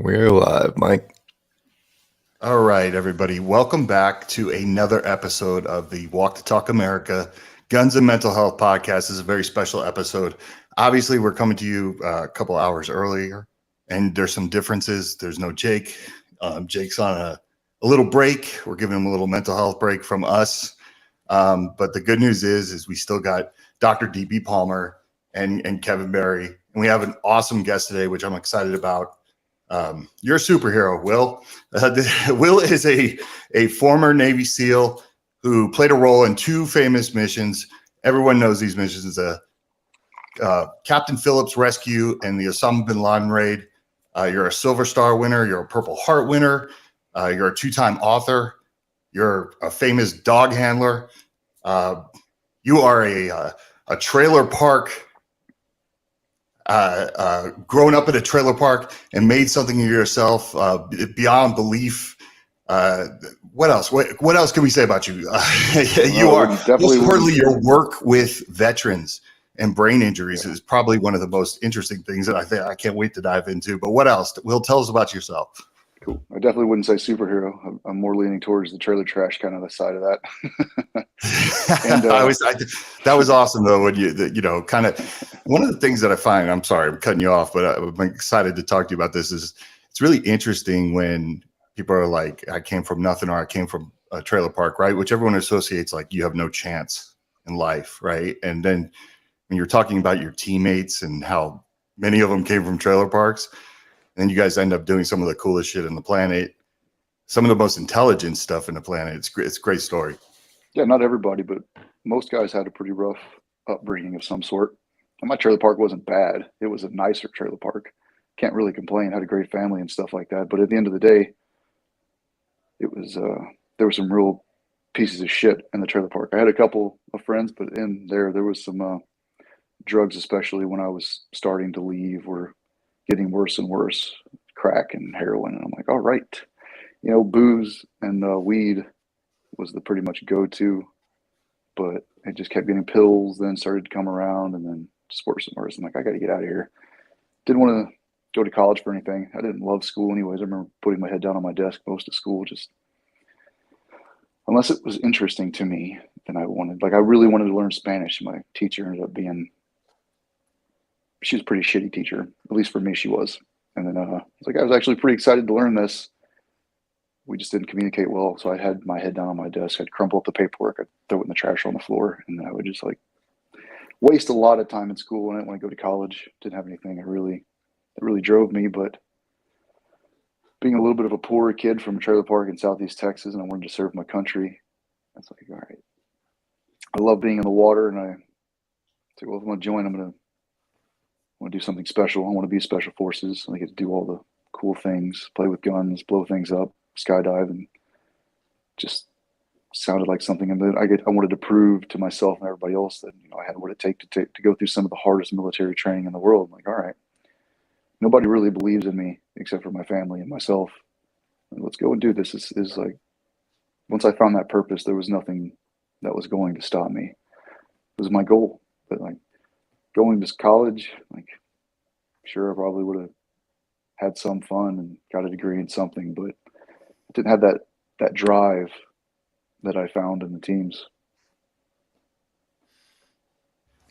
We're live, Mike. All right, everybody. Welcome back to another episode of the Walk to Talk America Guns and Mental Health podcast. This is a very special episode. Obviously, we're coming to you a couple hours earlier, and there's some differences. There's no Jake. Jake's on a little break. We're giving him a little mental health break from us. But the good news is we still got Dr. D.B. Palmer and Kevin Barry. And we have an awesome guest today, which I'm excited about. You're a superhero, Will. Will is a former Navy SEAL who played a role in two famous missions. Everyone knows these missions: Captain Phillips Rescue and the Osama bin Laden Raid. You're a Silver Star winner. You're a Purple Heart winner. You're a two-time author. You're a famous dog handler. You are a trailer park. Grown up in a trailer park and made something of yourself beyond belief. What else? What else can we say about you? You are definitely your work with veterans and brain injuries is probably one of the most interesting things that I can't wait to dive into. But what else? Will, tell us about yourself. Cool. I definitely wouldn't say superhero. I'm more leaning towards the trailer trash kind of the side of that. And that was awesome though. When you kind of one of the things that I find, I'm sorry, I'm cutting you off, but I'm excited to talk to you about this. Is it's really interesting when people are like, I came from nothing, or I came from a trailer park, right? Which everyone associates like you have no chance in life, right? And then when you're talking about your teammates and how many of them came from trailer parks, and then you guys end up doing some of the coolest shit on the planet, some of the most intelligent stuff in the planet. It's great. It's a great story. Yeah, not everybody, but most guys had a pretty rough upbringing of some sort. And my trailer park wasn't bad. It was a nicer trailer park. Can't really complain. Had a great family and stuff like that. But at the end of the day, it was there were some real pieces of shit in the trailer park. I had a couple of friends, but in there was some drugs, especially when I was starting to leave, were getting worse and worse. Crack and heroin. And I'm like, all right, booze and weed was the pretty much go-to, but it just kept getting pills, then started to come around, and then just worse and worse. I'm like, I got to get out of here. Didn't want to go to college for anything. I didn't love school anyways. I remember putting my head down on my desk most of school, just unless it was interesting to me, then I really wanted to learn Spanish. My teacher ended up she was a pretty shitty teacher, at least for me she was. And then I was actually pretty excited to learn this. We just didn't communicate well. So I had my head down on my desk. I'd crumple up the paperwork. I'd throw it in the trash on the floor. And then I would just waste a lot of time in school. I didn't want to go to college. Didn't have anything that really drove me. But being a little bit of a poorer kid from a trailer park in Southeast Texas, and I wanted to serve my country, I was like, all right. I love being in the water. And I said, well, if I'm going to join, I want to do something special. I want to be Special Forces. I get to do all the cool things, play with guns, blow things up, skydive, and just sounded like something. And then I wanted to prove to myself and everybody else that I had what it takes to go through some of the hardest military training in the world. I'm like, all right, nobody really believes in me except for my family and myself. And let's go and do this. Is like, once I found that purpose, there was nothing that was going to stop me. It was my goal. But going to college, sure, I probably would have had some fun and got a degree in something, but I didn't have that drive that I found in the teams.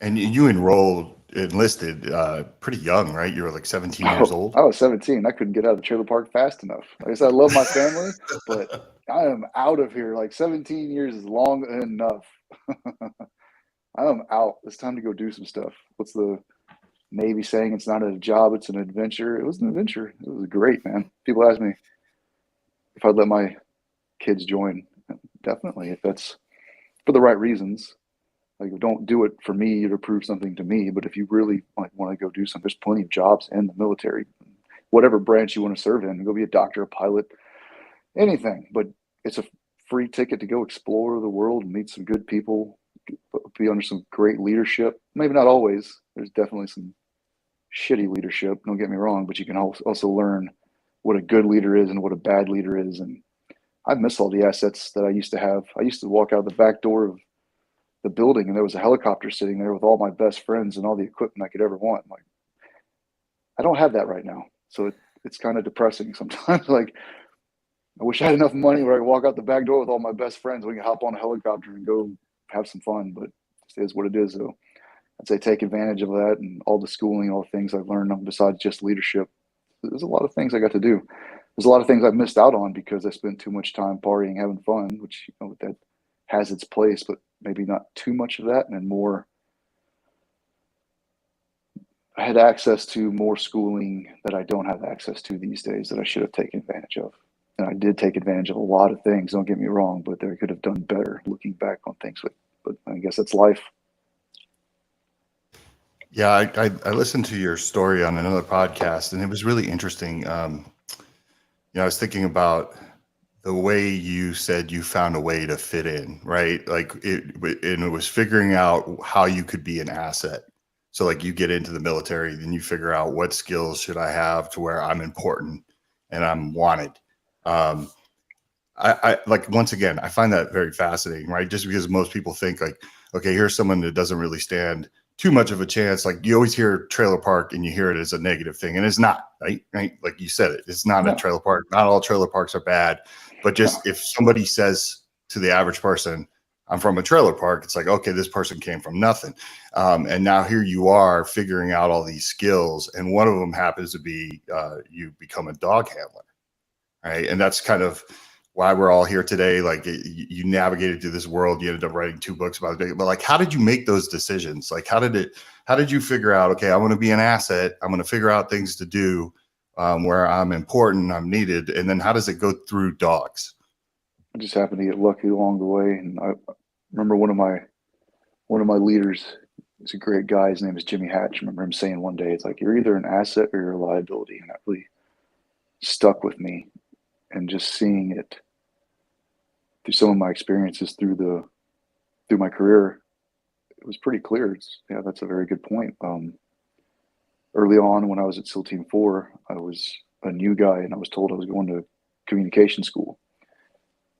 And you enlisted pretty young, right? You were like 17 years old. I was 17. I couldn't get out of the trailer park fast enough. Like I said, I love my family, but I am out of here. 17 years is long enough. I'm out. It's time to go do some stuff. What's the Navy saying? It's not a job, it's an adventure. It was an adventure. It was great, man. People ask me if I'd let my kids join. Definitely, if that's for the right reasons. Don't do it for me to prove something to me, but if you really want to go do something, there's plenty of jobs in the military, whatever branch you want to serve in. Go be a doctor, a pilot, anything. But it's a free ticket to go explore the world and meet some good people, be under some great leadership. Maybe not always. There's definitely some shitty leadership, don't get me wrong, but you can also learn what a good leader is and what a bad leader is. And I miss all the assets that I used to have. I used to walk out the back door of the building and there was a helicopter sitting there with all my best friends and all the equipment I could ever want. I don't have that right now. So it's kind of depressing sometimes. Like, I wish I had enough money where I could walk out the back door with all my best friends. We can hop on a helicopter and go have some fun, but it is what it is. So I'd say take advantage of that and all the schooling, all the things I've learned besides just leadership. There's a lot of things I got to do. There's a lot of things I've missed out on because I spent too much time partying, having fun, which, you know, that has its place, but maybe not too much of that, and then more. I had access to more schooling that I don't have access to these days that I should have taken advantage of. And I did take advantage of a lot of things, don't get me wrong, but I could have done better looking back on things. But I guess that's life. Yeah, I listened to your story on another podcast, and it was really interesting. I was thinking about the way you said you found a way to fit in, right? Like and it was figuring out how you could be an asset. So like you get into the military, then you figure out what skills should I have to where I'm important and I'm wanted. Um, I like, once again, I find that very fascinating, right? Just because most people think like, okay, here's someone that doesn't really stand too much of a chance. Like you always hear trailer park and you hear it as a negative thing, and it's not, right? Right? Like you said it, it's not a No, trailer park. Not all trailer parks are bad, but no. just if somebody says to the average person, I'm from a trailer park, it's like, okay, this person came from nothing. And now here you are figuring out all these skills. And one of them happens to be you become a dog handler, right? And that's kind of why we're all here today. Like you navigated through this world, you ended up writing 2 books about it, but like, how did you make those decisions? Like, how did you figure out, okay, I want to be an asset. I'm going to figure out things to do where I'm important, I'm needed. And then how does it go through dogs? I just happened to get lucky along the way. And I remember one of my leaders, he's a great guy. His name is Jimmy Hatch. I remember him saying one day, it's like, you're either an asset or you're a liability. And that really stuck with me. And just seeing it through some of my experiences through my career, it was pretty clear. Yeah, that's a very good point. Early on, when I was at SEAL Team 4, I was a new guy, and I was told I was going to communication school.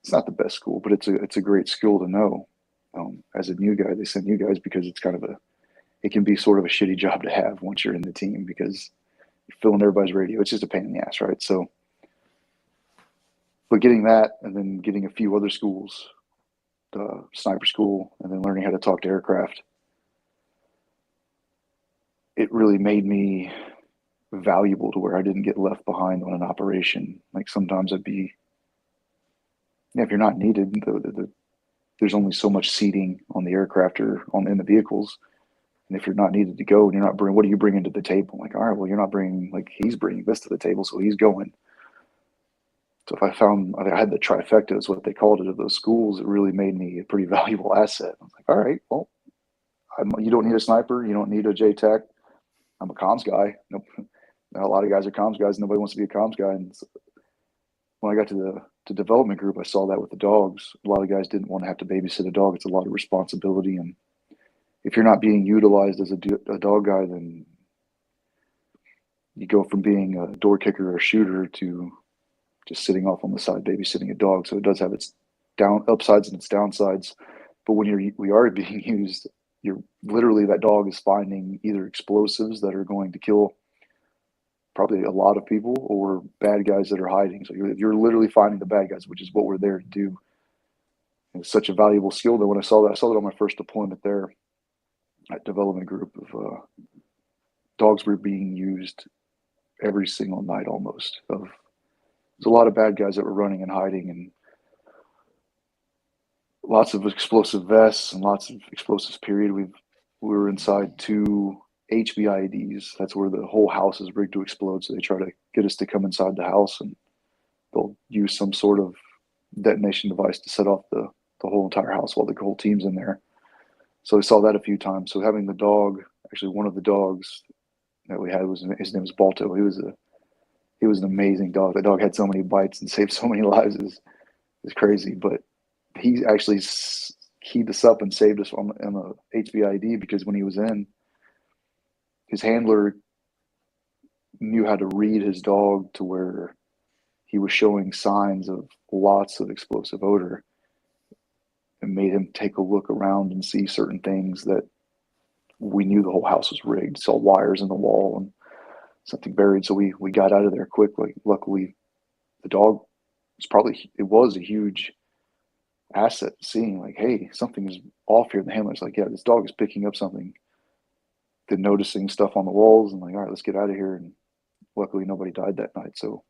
It's not the best school, but it's a great skill to know. As a new guy, they send new guys because it can be sort of a shitty job to have once you're in the team because you're filling everybody's radio. It's just a pain in the ass, right? So, but getting that and then getting a few other schools, the sniper school, and then learning how to talk to aircraft, it really made me valuable to where I didn't get left behind on an operation. Like sometimes if you're not needed, there's only so much seating on the aircraft or in the vehicles. And if you're not needed to go and you're not bringing, what are you bringing to the table? Like, all right, well, you're not bringing, like, he's bringing this to the table, so he's going. So if I had the trifecta is what they called it of those schools, it really made me a pretty valuable asset. I was like, all right, well, you don't need a sniper. You don't need a JTAC. I'm a comms guy. Nope. A lot of guys are comms guys. Nobody wants to be a comms guy. And when I got to the development group, I saw that with the dogs. A lot of guys didn't want to have to babysit a dog. It's a lot of responsibility. And if you're not being utilized as a dog guy, then you go from being a door kicker or a shooter to just sitting off on the side babysitting a dog. So it does have its upsides and its downsides. But when we are being used, you're literally, that dog is finding either explosives that are going to kill probably a lot of people or bad guys that are hiding. So you're literally finding the bad guys, which is what we're there to do. And it's such a valuable skill that when I saw that on my first deployment there at development group of dogs were being used every single night almost. There's a lot of bad guys that were running and hiding, and lots of explosive vests and lots of explosives, period. We were inside 2 HVIDs. That's where the whole house is rigged to explode. So they try to get us to come inside the house, and they'll use some sort of detonation device to set off the whole entire house while the whole team's in there. So we saw that a few times. So having the dog, actually one of the dogs that we had his name was Balto. He was an amazing dog. The dog had so many bites and saved so many lives. It's crazy. But he actually keyed us up and saved us on the HVID because when he was in, his handler knew how to read his dog to where he was showing signs of lots of explosive odor, and made him take a look around and see certain things that we knew the whole house was rigged. Saw wires in the wall and something buried. So we got out of there quick. Like, luckily, the dog was a huge asset, seeing like, hey, something is off here. The handler's like, yeah, this dog is picking up something. Then noticing stuff on the walls and like, all right, let's get out of here. And luckily, nobody died that night. So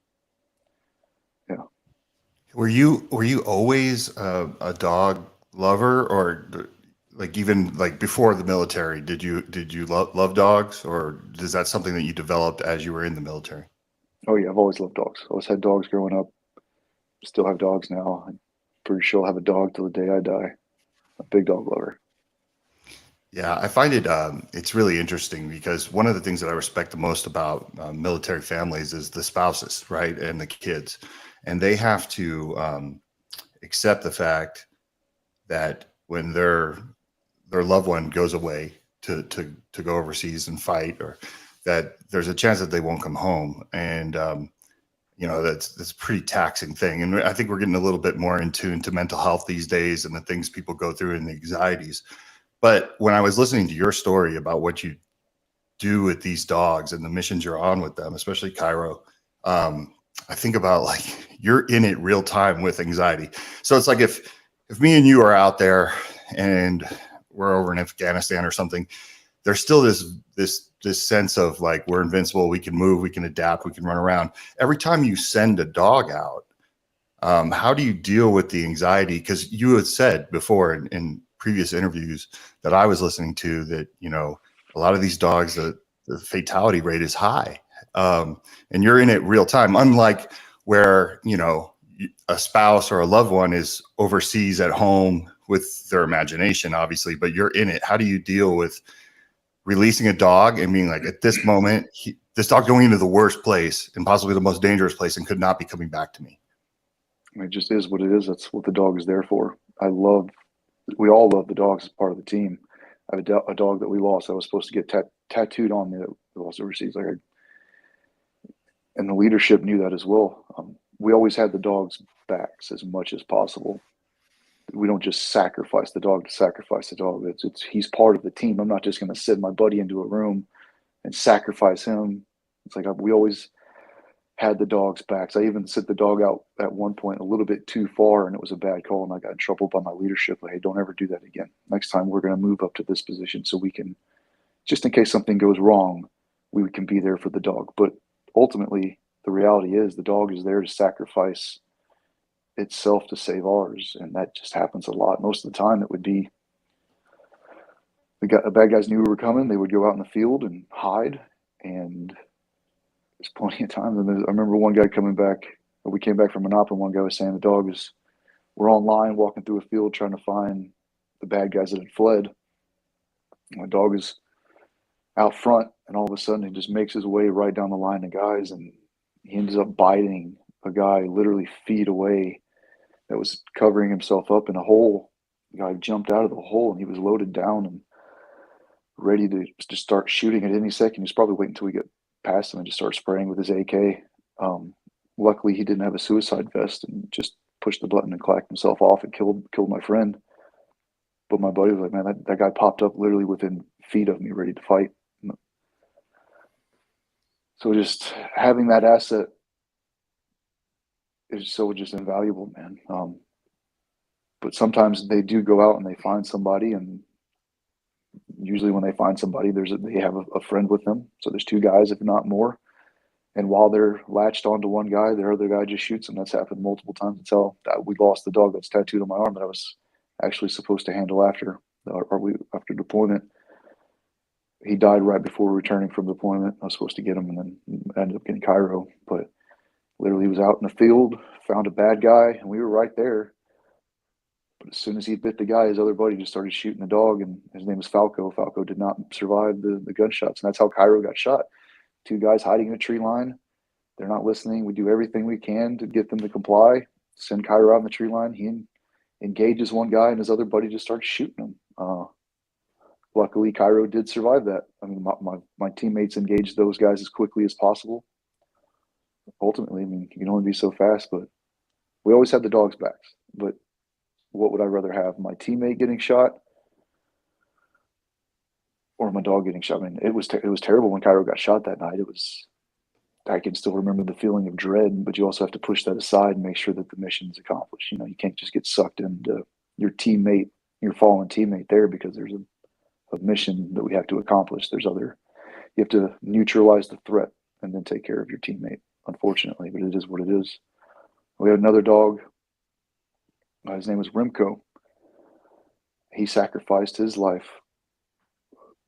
yeah. Were you always a dog lover, or like even like before the military? Did you love dogs, or is that something that you developed as you were in the military? Oh yeah, I've always loved dogs. Always had dogs growing up. Still have dogs now. I'm pretty sure I'll have a dog till the day I die. A big dog lover. Yeah, I find it's really interesting because one of the things that I respect the most about military families is the spouses, right, and the kids, and they have to accept the fact that when their loved one goes away to go overseas and fight, or that there's a chance that they won't come home, and that's a pretty taxing thing. And I think we're getting a little bit more in tune to mental health these days and the things people go through and the anxieties. But when I was listening to your story about what you do with these dogs and the missions you're on with them, especially Cairo, I think about like you're in it real time with anxiety. So it's like if me and you are out there and we're over in Afghanistan or something, there's still this sense of like we're invincible, we can move, we can adapt, we can run around. Every time you send a dog out, how do you deal with the anxiety? Because you had said before in previous interviews that I was listening to that, a lot of these dogs, the fatality rate is high. And you're in it real time, unlike where, a spouse or a loved one is overseas at home with their imagination, obviously, but you're in it. How do you deal with releasing a dog and being like, at this moment, this dog's going into the worst place and possibly the most dangerous place and could not be coming back to me? I mean, it just is what it is. That's what the dog is there for. We all love the dogs as part of the team. I have a dog that we lost. I was supposed to get tattooed on me that we lost overseas. And the leadership knew that as well. We always had the dog's backs as much as possible. We don't just sacrifice the dog to sacrifice the dog. He's part of the team. I'm not just going to send my buddy into a room and sacrifice him. It's like we always had the dog's backs. I even sent the dog out at one point a little bit too far, and it was a bad call, and I got in trouble by my leadership. Like, hey, don't ever do that again. Next time we're going to move up to this position so we can, just in case something goes wrong, we can be there for the dog. But ultimately, the reality is the dog is there to sacrifice itself to save ours, and that just happens a lot. Most of the time, it would be the bad guys knew we were coming. They would go out in the field and hide, and there's plenty of times. And I remember one guy coming back. We came back from an op, and one guy was saying we're online walking through a field trying to find the bad guys that had fled. My dog is out front, and all of a sudden he just makes his way right down the line of guys, and he ends up biting a guy literally feet away that was covering himself up in a hole. The guy jumped out of the hole, and he was loaded down and ready to just start shooting at any second. He's probably waiting until we get past him and just start spraying with his AK. Luckily, he didn't have a suicide vest and just pushed the button and clacked himself off and killed my friend. But my buddy was like, man, that guy popped up literally within feet of me, ready to fight. So just having that asset is so just invaluable, man. But sometimes they do go out and they find somebody, and usually when they find somebody, they have a friend with them. So there's two guys, if not more. And while they're latched onto one guy, their other guy just shoots him. That's happened multiple times until we lost the dog that's tattooed on my arm that I was actually supposed to handle after deployment. He died right before returning from deployment. I was supposed to get him, and then ended up getting Cairo. But literally, he was out in the field, found a bad guy, and we were right there. But as soon as he bit the guy, his other buddy just started shooting the dog, and his name was Falco. Falco did not survive the gunshots, and that's how Cairo got shot. Two guys hiding in a tree line. They're not listening. We do everything we can to get them to comply. Send Cairo out in the tree line. He engages one guy, and his other buddy just starts shooting him. Luckily, Cairo did survive that. I mean, my teammates engaged those guys as quickly as possible. Ultimately, I mean, you can only be so fast, but we always had the dog's backs. But what would I rather have? My teammate getting shot or my dog getting shot? I mean, it was terrible when Cairo got shot that night. It was I can still remember the feeling of dread, but you also have to push that aside and make sure that the mission is accomplished. You can't just get sucked into your teammate, your fallen teammate there because there's a mission that we have to accomplish. You have to neutralize the threat and then take care of your teammate, unfortunately, but it is what it is. We had another dog. His name was Remco. He sacrificed his life.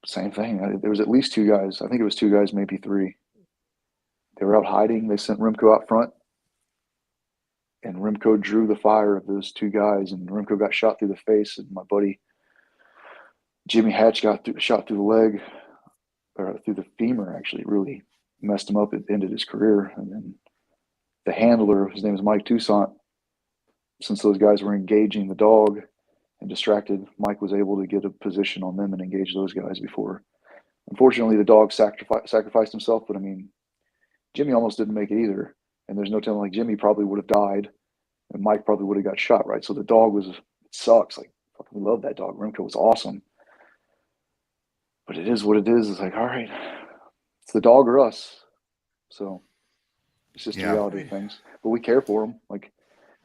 Same thing. There was at least two guys. I think it was two guys, maybe three. They were out hiding. They sent Remco out front, and Remco drew the fire of those two guys, and Remco got shot through the face, and my buddy Jimmy Hatch got shot through the leg, or through the femur, actually. It really messed him up. It ended his career. And then the handler, his name is Mike Toussaint, since those guys were engaging the dog and distracted, Mike was able to get a position on them and engage those guys before. Unfortunately, the dog sacrificed himself, but I mean, Jimmy almost didn't make it either. And there's no telling, like, Jimmy probably would have died and Mike probably would have got shot, right? So the dog it sucks. Like, fucking, we love that dog. Remco was awesome. But it is what it is. It's like, all right, it's the dog or us. So it's just the reality of things. But we care for them. Like,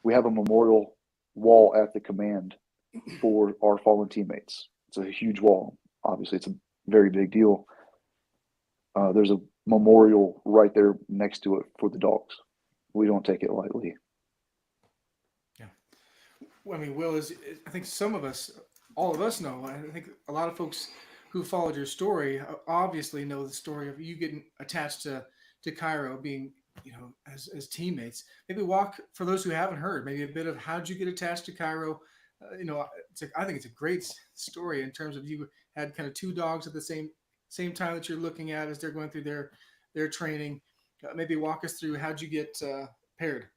we have a memorial wall at the command for our fallen teammates. It's a huge wall. Obviously, it's a very big deal. There's a memorial right there next to it for the dogs. We don't take it lightly. Yeah. Well, I mean, Will, I think some of us, all of us know, I think a lot of folks who followed your story obviously know the story of you getting attached to Cairo, being, as teammates. Maybe walk, for those who haven't heard, maybe a bit of how'd you get attached to Cairo. I think it's a great story in terms of you had kind of two dogs at the same time that you're looking at as they're going through their training. Maybe walk us through how'd you get paired.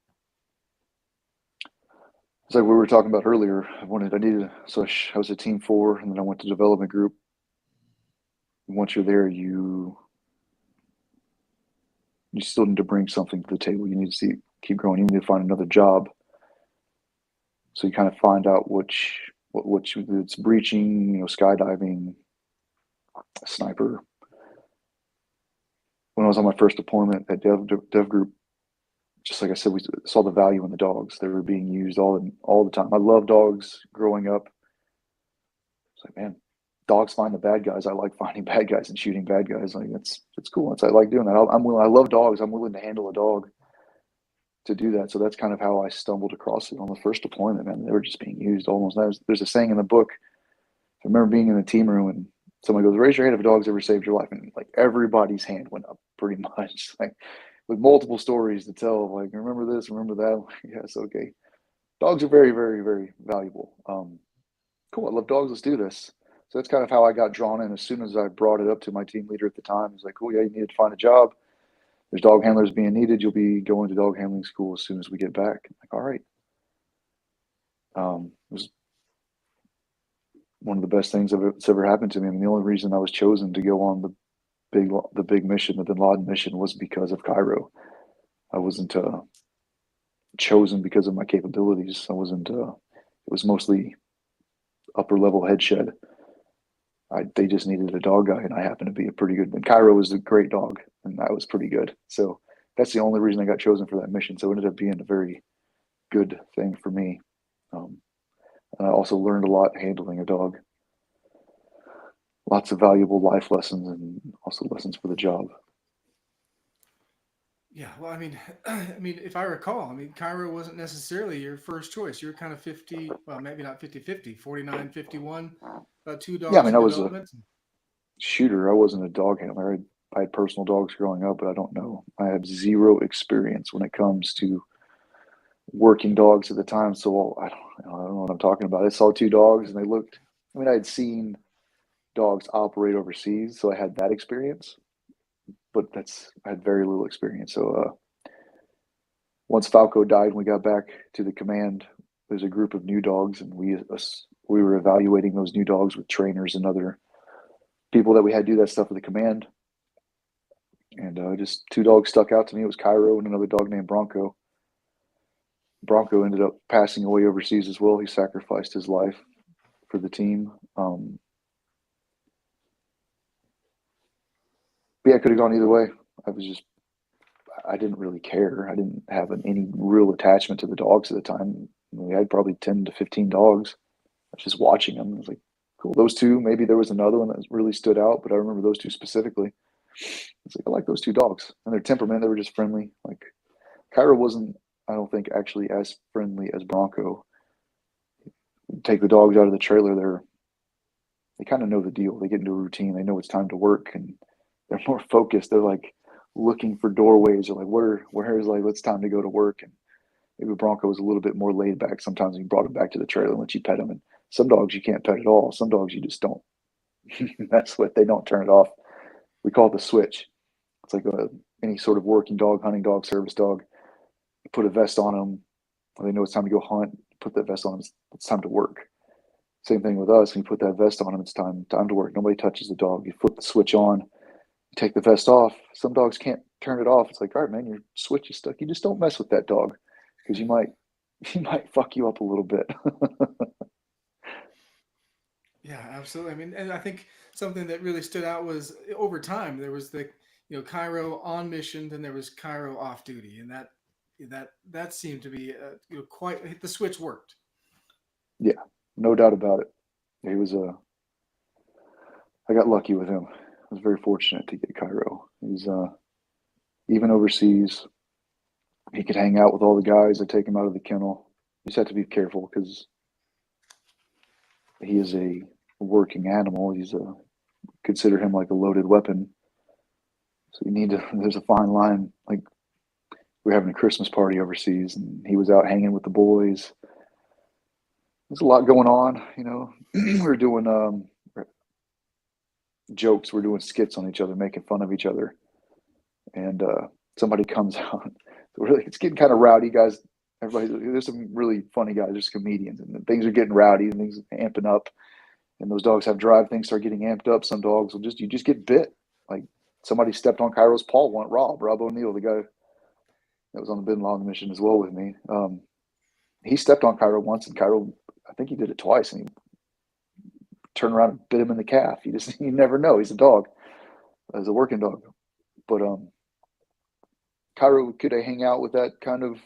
It's like we were talking about earlier. I was a team 4, and then I went to development group. Once you're there, you still need to bring something to the table. You need to keep growing. You need to find another job. So you kind of find out it's breaching, skydiving, sniper. When I was on my first deployment at dev group, just like I said, we saw the value in the dogs. They were being used all the time. I love dogs growing up. It's like, man, dogs find the bad guys. I like finding bad guys and shooting bad guys. Like, it's cool. I like doing that. I love dogs. I'm willing to handle a dog to do that. So that's kind of how I stumbled across it on the first deployment, man. They were just being used almost. There's a saying in the book. I remember being in the team room and somebody goes, raise your hand if a dog's ever saved your life. And like everybody's hand went up pretty much, like with multiple stories to tell. Like, remember this, remember that. Yes, okay. Dogs are very, very, very valuable. Cool. I love dogs. Let's do this. So that's kind of how I got drawn in. As soon as I brought it up to my team leader at the time, he's like, cool, yeah, you need to find a job. There's dog handlers being needed. You'll be going to dog handling school as soon as we get back. I'm like, all right. It was one of the best things that's ever happened to me. I mean, the only reason I was chosen to go on the big mission, the Bin Laden mission, was because of Cairo. I wasn't chosen because of my capabilities. I wasn't. It was mostly upper level head shed. They just needed a dog guy, and I happened to be a pretty good. And Cairo was a great dog, and I was pretty good. So that's the only reason I got chosen for that mission. So it ended up being a very good thing for me. And I also learned a lot handling a dog. Lots of valuable life lessons and also lessons for the job. Yeah, well, I mean, if I recall, Cairo wasn't necessarily your first choice. You were kind of 50, well, maybe not 50-50, 49-51, about two Yeah, I dogs mean, in I was a development. shooter. I wasn't a dog handler. I had personal dogs growing up, but I don't know. I have zero experience when it comes to working dogs at the time. So I don't know what I'm talking about. I saw two dogs and they looked, I had seen dogs operate overseas, so I had that experience, but I had very little experience. So once Falco died and we got back to the command, there's a group of new dogs, and we were evaluating those new dogs with trainers and other people that we had do that stuff with the command. And just two dogs stuck out to me. It was Cairo and another dog named Bronco. Bronco ended up passing away overseas as well. He sacrificed his life for the team. But yeah, it could have gone either way. I didn't really care. I didn't have any real attachment to the dogs at the time. We had probably 10 to 15 dogs. I was just watching them. I was like, cool, those two. Maybe there was another one that really stood out, but I remember those two specifically. It's like, I like those two dogs. And their temperament, they were just friendly. Like, Cairo wasn't, I don't think, actually as friendly as Bronco. Take the dogs out of the trailer, they kind of know the deal. They get into a routine. They know it's time to work, and they're more focused. They're like looking for doorways, or like, where is like, it's time to go to work. And maybe Bronco was a little bit more laid back. Sometimes you brought him back to the trailer and let you pet him. And some dogs you can't pet at all. Some dogs you just don't. That's what they don't turn it off. We call it the switch. It's like any sort of working dog, hunting dog, service dog. You put a vest on them. They know it's time to go hunt. Put that vest on them. It's time to work. Same thing with us. When you put that vest on them, it's time to work. Nobody touches the dog. You flip the switch on. You take the vest off. Some dogs can't turn it off. It's like, all right, man, your switch is stuck. You just don't mess with that dog, because you might fuck you up a little bit. Yeah, absolutely. I mean, and I think something that really stood out was over time there was the Cairo on mission, then there was Cairo off duty, and that seemed to be quite the switch worked. Yeah, no doubt about it. He was I got lucky with him. I was very fortunate to get Cairo. He's even overseas, he could hang out with all the guys. I take him out of the kennel. You just have to be careful, because he is a working animal. Consider him like a loaded weapon. So there's a fine line. Like, we were having a Christmas party overseas, and he was out hanging with the boys. There's a lot going on, we were doing jokes. We're doing skits on each other, making fun of each other. And somebody comes out. Really, it's getting kind of rowdy, guys. There's some really funny guys. There's comedians, and things are getting rowdy, and things are amping up. And those dogs have drive. Things start getting amped up. Some dogs you just get bit. Like, somebody stepped on Cairo's paw. Rob O'Neill, the guy that was on the Bin Laden mission as well with me. He stepped on Cairo once, and Cairo, I think he did it twice, and he turned around and bit him in the calf. You never know. He's a dog. He's a working dog. But Cairo could hang out with that kind of,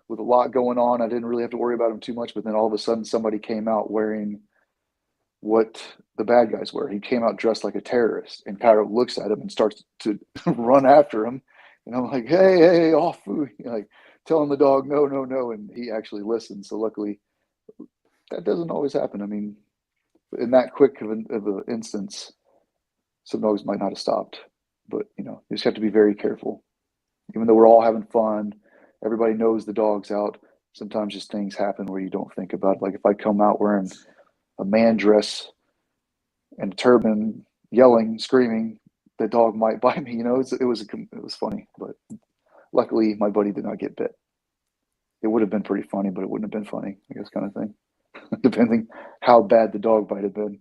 with a lot going on. I didn't really have to worry about him too much. But then all of a sudden, somebody came out wearing what the bad guys wear. He came out dressed like a terrorist, and Cairo looks at him and starts to run after him. And I'm like, hey, off, like, telling the dog, no. And he actually listened. So luckily, that doesn't always happen. I mean, in that quick of an instance, some dogs might not have stopped. But, you just have to be very careful. Even though we're all having fun, everybody knows the dog's out. Sometimes just things happen where you don't think about it. Like, if I come out wearing a man dress and a turban, yelling, screaming, the dog might bite me. It was funny, but luckily my buddy did not get bit. It would have been pretty funny, but it wouldn't have been funny, I guess, kind of thing, depending how bad the dog bite had been.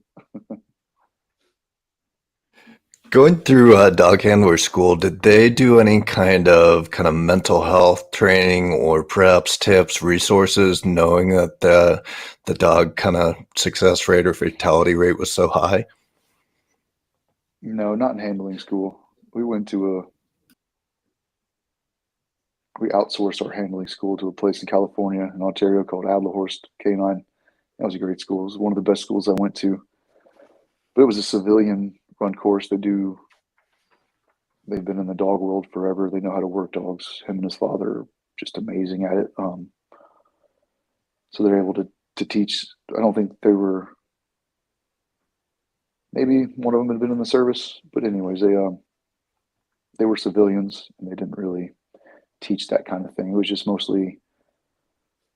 Going through dog handler school, did they do any kind of mental health training, or perhaps tips, resources, knowing that the dog success rate or fatality rate was so high? No, not in handling school. We outsourced our handling school to a place in California, in Ontario, called Adlerhorst K9. That was a great school. It was one of the best schools I went to. But it was a civilian run course. They've been in the dog world forever. They know how to work dogs. Him and his father are just amazing at it. So they're able to teach. I don't think they were, maybe one of them had been in the service, but anyways, they were civilians, and they didn't really teach that kind of thing. It was just mostly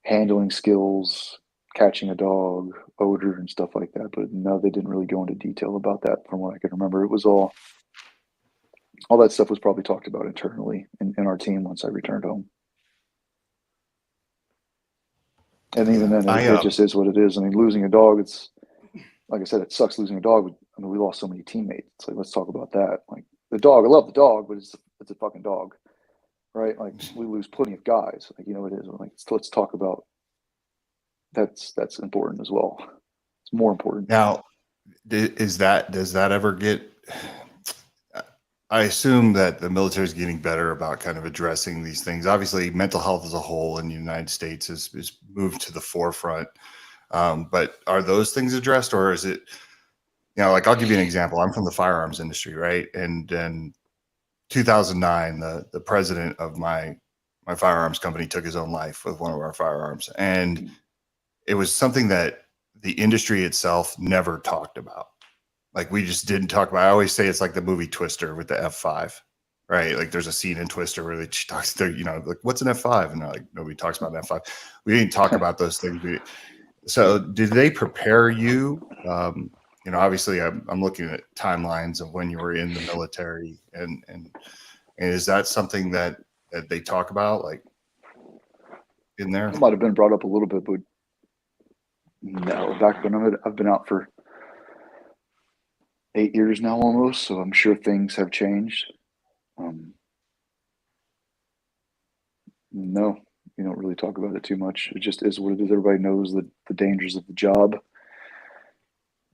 handling skills, catching a dog, odor, and stuff like that. But no, they didn't really go into detail about that from what I can remember. It was all that stuff was probably talked about internally in our team once I returned home. And even then, it just is what it is. I mean, losing a dog, it's, like I said, it sucks losing a dog. I mean, we lost so many teammates. It's like, let's talk about that. Like, the dog, I love the dog, but it's a fucking dog, right? Like, we lose plenty of guys. Like, it is. Like, let's talk about that's important as well. It's more important. Now, does that ever get I assume that the military is getting better about kind of addressing these things. Obviously, mental health as a whole in the United States is moved to the forefront. But are those things addressed, or is it, like I'll give you an example. I'm from the firearms industry, right? And then 2009, the president of my firearms company took his own life with one of our firearms, and it was something that the industry itself never talked about. Like we just didn't talk about. I always say it's like the movie Twister with the F5, right? Like there's a scene in Twister where they talks to, like what's an F5, and like nobody talks about an F5. We didn't talk about those things. So did they prepare you? Obviously I'm looking at timelines of when you were in the military, and is that something that they talk about, like in there? It might have been brought up a little bit, but no. Back when I've been out for 8 years now almost, so I'm sure things have changed. No, you don't really talk about it too much. It just is what it is. Everybody knows the dangers of the job.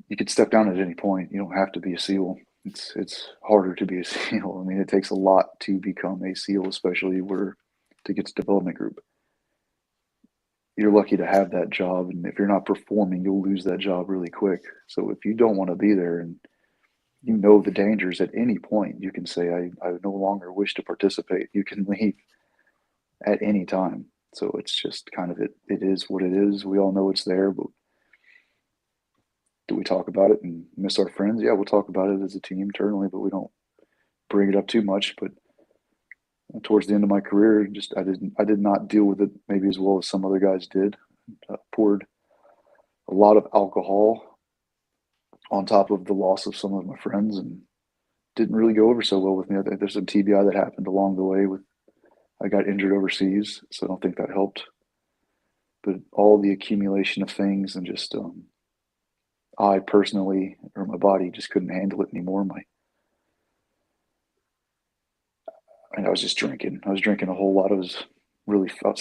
You could step down at any point. You don't have to be a SEAL. It's harder to be a SEAL. I mean, it takes a lot to become a SEAL, especially to get to development group. You're lucky to have that job, and if you're not performing, you'll lose that job really quick. So if you don't want to be there and you know the dangers at any point, you can say, I no longer wish to participate. You can leave at any time. So it's just kind of it is what it is. We all know it's there, but do we talk about it and miss our friends? Yeah, we'll talk about it as a team internally, but we don't bring it up too much. But towards the end of my career, I did not deal with it maybe as well as some other guys did. Poured a lot of alcohol on top of the loss of some of my friends, and didn't really go over so well with me. I think there's some TBI that happened along the way. I got injured overseas, so I don't think that helped. But all the accumulation of things, and just I personally, or my body, just couldn't handle it anymore. And I was just drinking. I was drinking a whole lot. I was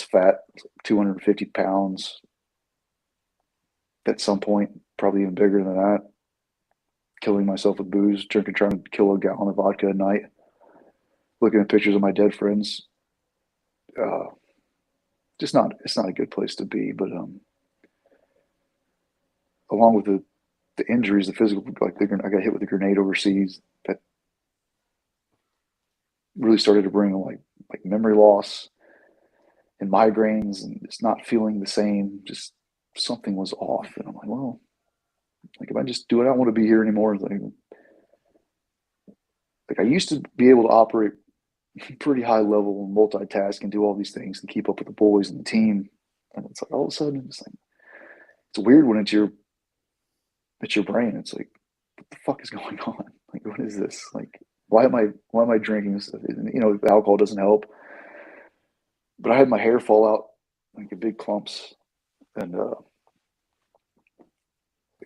fat, 250 pounds. At some point, probably even bigger than that. Killing myself with booze, trying to kill a gallon of vodka a night. Looking at pictures of my dead friends. It's not a good place to be. But along with the injuries, the physical, I got hit with a grenade overseas. That really started to bring like memory loss and migraines, and it's not feeling the same. Just something was off, and I'm like, well, if I just do it, I don't want to be here anymore. Like I used to be able to operate pretty high level and multitask and do all these things and keep up with the boys and the team, and it's like all of a sudden it's weird when it's your brain. It's like, what the fuck is going on? Like, what is this? Like, why am I drinking this stuff? The alcohol doesn't help. But I had my hair fall out, like big clumps, and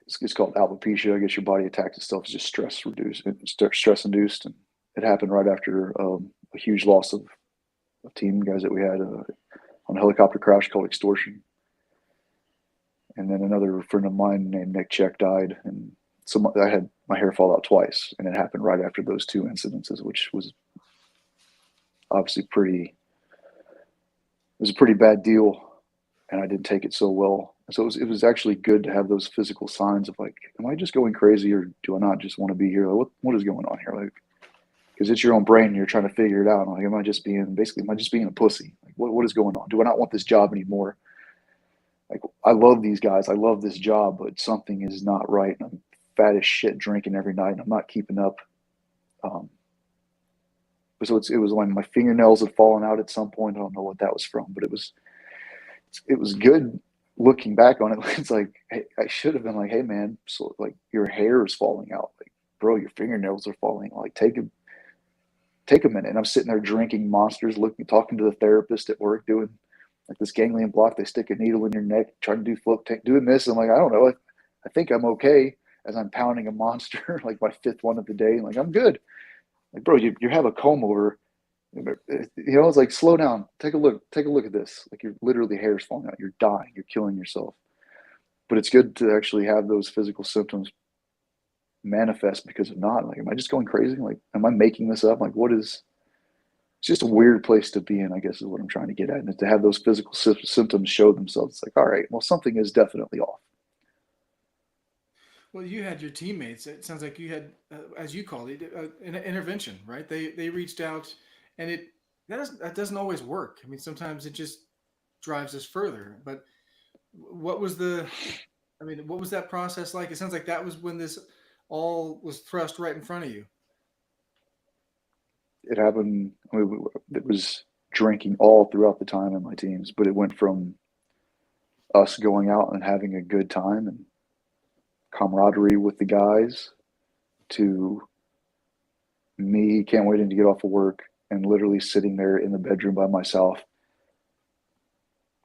it's called alopecia. I guess your body attacks itself. It's just stress induced, and it happened right after a huge loss of team guys that we had on a helicopter crash called extortion. And then another friend of mine named Nick Check died, and so I had my hair fall out twice, and it happened right after those two incidences, which was obviously it was a pretty bad deal, and I didn't take it so well. So it was actually good to have those physical signs of like, am I just going crazy, or do I not just want to be here? Like, what is going on here? Like, because it's your own brain and you're trying to figure it out. Like, am I just being a pussy? Like, what is going on? Do I not want this job anymore? Like, I love these guys. I love this job, but something is not right. And I'm fat as shit drinking every night, and I'm not keeping up. So it was like my fingernails had fallen out at some point. I don't know what that was from, but it was good looking back on it. It's like, hey, I should have been like, hey man, so like your hair is falling out. Like, bro, your fingernails are falling. Like, take a minute. And I'm sitting there drinking Monsters, talking to the therapist at work, doing like this ganglion block. They stick a needle in your neck, trying to do float tank, doing this. I'm like, I don't know. I think I'm okay, as I'm pounding a Monster, like my fifth one of the day. Like, I'm good. Like, bro, you have a comb over. It's like, slow down. Take a look at this. Like, your literally hair's falling out. You're dying. You're killing yourself. But it's good to actually have those physical symptoms manifest because of not? Like, am I just going crazy? Like, am I making this up? Like, what is? It's just a weird place to be in, I guess, is what I'm trying to get at. And to have those physical symptoms show themselves, it's like, all right, well, something is definitely off. Well, you had your teammates. It sounds like you had, as you called it, an intervention, right? They reached out, and that doesn't always work. I mean, sometimes it just drives us further. But what was what was that process like? It sounds like that was when this all was thrust right in front of you. It happened. I mean, it was drinking all throughout the time in my teams, but it went from us going out and having a good time and camaraderie with the guys to me can't waiting to get off of work and literally sitting there in the bedroom by myself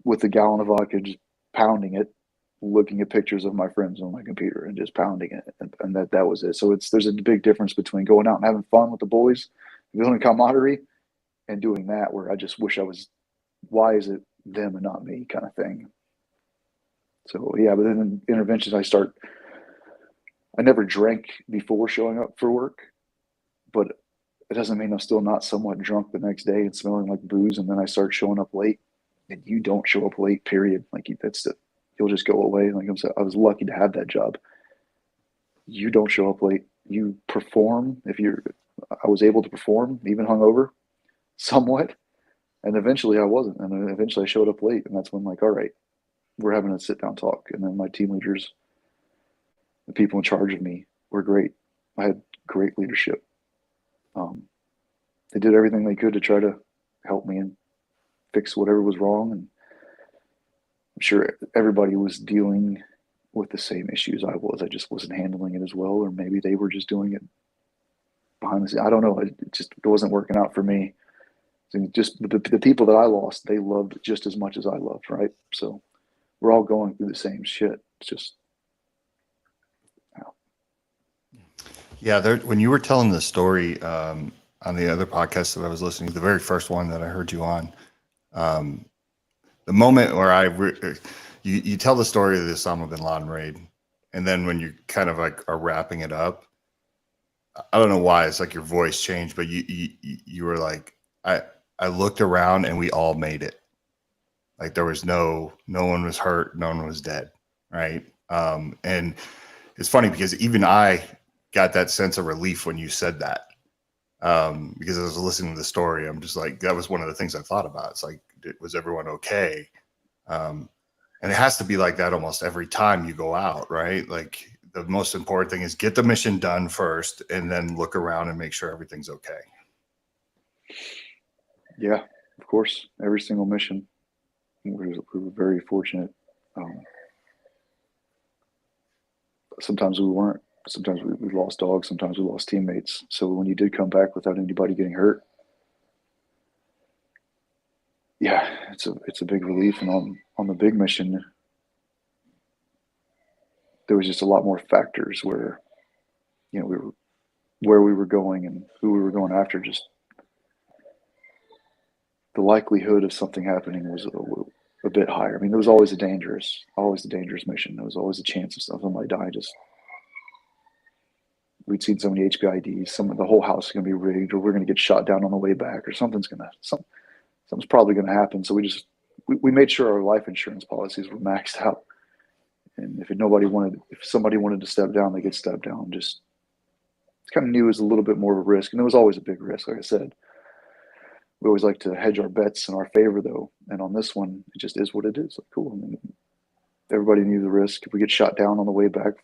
with a gallon of vodka, just pounding it, looking at pictures of my friends on my computer and just pounding it. And that was it. So there's a big difference between going out and having fun with the boys, building camaraderie, and doing that where I just wish I was, why is it them and not me kind of thing. So yeah, but then in interventions, I never drank before showing up for work, but it doesn't mean I'm still not somewhat drunk the next day and smelling like booze. And then I start showing up late, and you don't show up late, period. Like you'll just go away. Like I was lucky to have that job. You don't show up late. You perform. I was able to perform, even hungover, somewhat. And eventually I wasn't. And then eventually I showed up late. And that's when, like, all right, we're having a sit down talk. And then my team leaders, the people in charge of me, were great. I had great leadership. They did everything they could to try to help me and fix whatever was wrong. And I'm sure everybody was dealing with the same issues I was. I just wasn't handling it as well, or maybe they were just doing it behind the scenes. I don't know. It wasn't working out for me. Just the people that I lost, they loved just as much as I loved, right? So we're all going through the same shit. It's just, Yeah, when you were telling the story on the other podcast that I was listening to, the very first one that I heard you on, the moment where you tell the story of the Osama bin Laden raid, and then when you kind of like are wrapping it up, I don't know why it's like your voice changed, but you were like, I looked around and we all made it. Like there was no one was hurt, no one was dead, right? And it's funny because even I got that sense of relief when you said that. Because I was listening to the story, I'm just like, that was one of the things I thought about. It's like, was everyone okay? And it has to be like that almost every time you go out, right? Like the most important thing is get the mission done first and then look around and make sure everything's okay. yeah, of course, every single mission. We were very fortunate. Sometimes we weren't. Sometimes we lost dogs. Sometimes we lost teammates. So when you did come back without anybody getting hurt, yeah, it's a big relief. And on the big mission, there was just a lot more factors where, where we were going and who we were going after. Just the likelihood of something happening was a bit higher. I mean, there was always a dangerous mission. There was always a chance of somebody dying. We'd seen so many HPIDs. The whole house is going to be rigged, or we're going to get shot down on the way back, or something's probably going to happen. So we made sure our life insurance policies were maxed out. And if somebody wanted to step down, they get stepped down. Just it's kind of knew it was a little bit more of a risk, and there was always a big risk. Like I said, we always like to hedge our bets in our favor, though. And on this one, it just is what it is. Like, cool. I mean, everybody knew the risk. If we get shot down on the way back,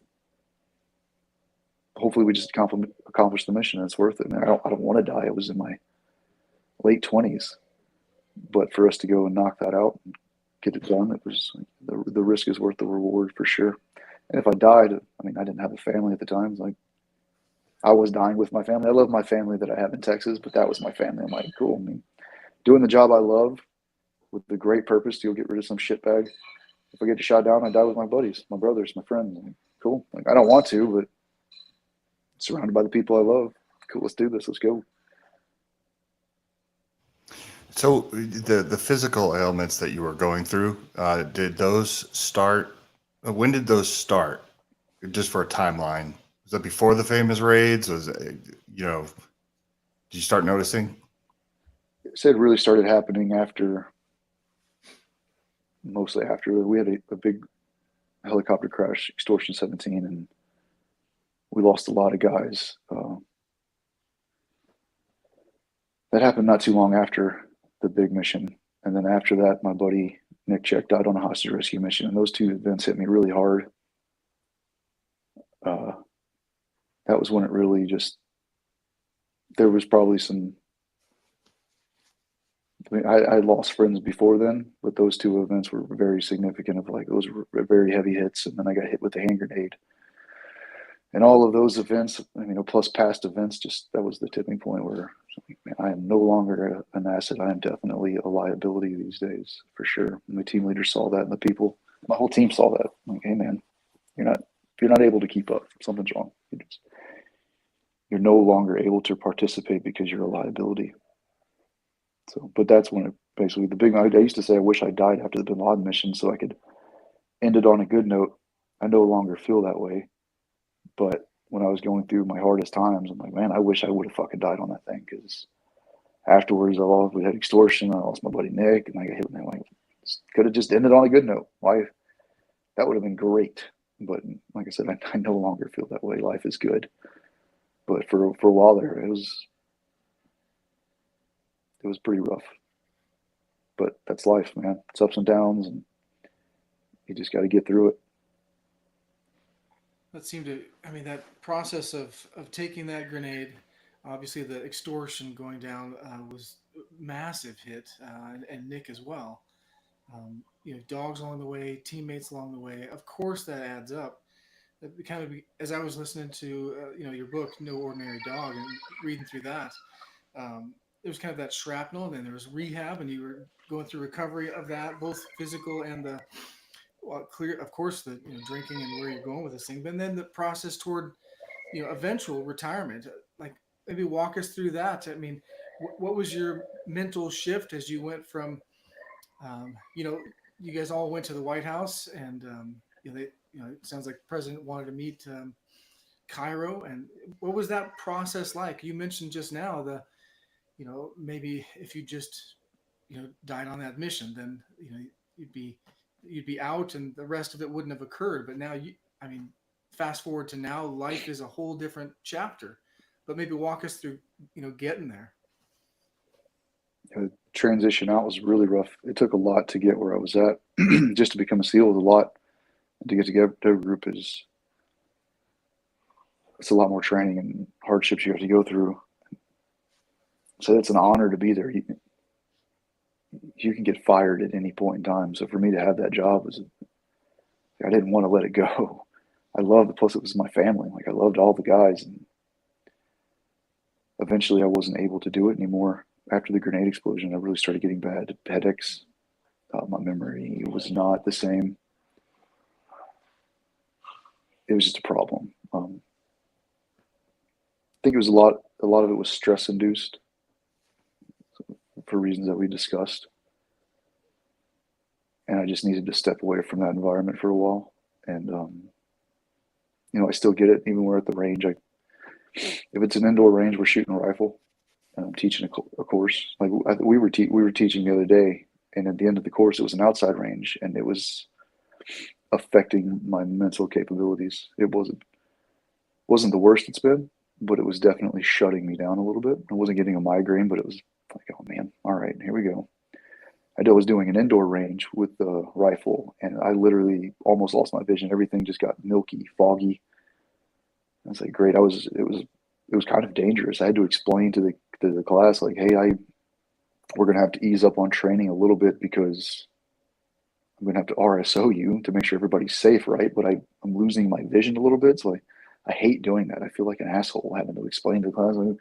hopefully we just accomplish the mission. And it's worth it. I mean, I don't want to die. I was in my late 20s, but for us to go and knock that out and get it done, it was the risk is worth the reward for sure. And if I died, I mean, I didn't have a family at the time. It's like I was dying with my family. I love my family that I have in Texas, but that was my family. I'm like, cool. I mean, doing the job I love with the great purpose to go get rid of some shitbag. If I get shot down, I die with my buddies, my brothers, my friends. Like, cool. Like I don't want to, but surrounded by the people I love. Cool. Let's do this. Let's go. So the physical ailments that you were going through, did those start? When did those start? Just for a timeline, Was that before the famous raids? Was it, you know, did you start noticing? It said really started happening mostly after we had a big helicopter crash, Extortion 17, and we lost a lot of guys. That happened not too long after the big mission. And then after that, my buddy Nick Check died on a hostage rescue mission. And those two events hit me really hard. That was when it really just, there was probably some, I lost friends before then, but those two events were very significant of like, those were very heavy hits. And then I got hit with the hand grenade. And all of those events, plus past events, just that was the tipping point where man, I am no longer an asset. I am definitely a liability these days, for sure. And the team leader saw that, and the people, my whole team saw that. I'm like, hey man, if you're not able to keep up, something's wrong. You're no longer able to participate because you're a liability. So, but that's when it basically the big. I used to say I wish I died after the Bin Laden mission so I could end it on a good note. I no longer feel that way. But when I was going through my hardest times, I'm like, man, I wish I would have fucking died on that thing, because afterwards we had extortion. I lost my buddy Nick, and I got hit with like, could have just ended on a good note. Life, that would have been great. But like I said, I no longer feel that way. Life is good. But for a while there, it was pretty rough. But that's life, man. It's ups and downs, and you just got to get through it. That seemed to, that process of taking that grenade, obviously the extortion going down was a massive hit, and Nick as well. Dogs along the way, teammates along the way. Of course, that adds up. Kind of, as I was listening to your book, No Ordinary Dog, and reading through that, there was kind of that shrapnel, and then there was rehab, and you were going through recovery of that, both physical and the clear, of course, the drinking and where you're going with this thing, but then the process toward eventual retirement. Like, maybe walk us through that. What was your mental shift as you went from you guys all went to the White House, and it sounds like the president wanted to meet Cairo, and what was that process like? You mentioned just now maybe if you just died on that mission, then you'd be out, and the rest of it wouldn't have occurred. But now fast forward to now, life is a whole different chapter. But maybe walk us through getting there. The transition out was really rough. It took a lot to get where I was at. Just to become a SEAL was a lot. And to get together to a group it's a lot more training and hardships you have to go through. So it's an honor to be there. You can get fired at any point in time. So for me to have that job I didn't want to let it go. I loved it. Plus it was my family. Like, I loved all the guys, and eventually I wasn't able to do it anymore. After the grenade explosion, I really started getting bad headaches. My memory was not the same. It was just a problem. I think it was a lot of it was stress induced for reasons that we discussed. And I just needed to step away from that environment for a while. And, I still get it. Even when we're at the range, if it's an indoor range, we're shooting a rifle, and I'm teaching a course. Like we were teaching the other day, and at the end of the course, it was an outside range, and it was affecting my mental capabilities. It wasn't the worst it's been, but it was definitely shutting me down a little bit. I wasn't getting a migraine, but it was like, oh man, all right, here we go. I was doing an indoor range with the rifle, and I literally almost lost my vision. Everything just got milky, foggy. I was like, great. It was kind of dangerous. I had to explain to the class, like, hey, we're gonna have to ease up on training a little bit, because I'm gonna have to RSO you to make sure everybody's safe, right? But I'm losing my vision a little bit, so I hate doing that. I feel like an asshole having to explain to the class, like,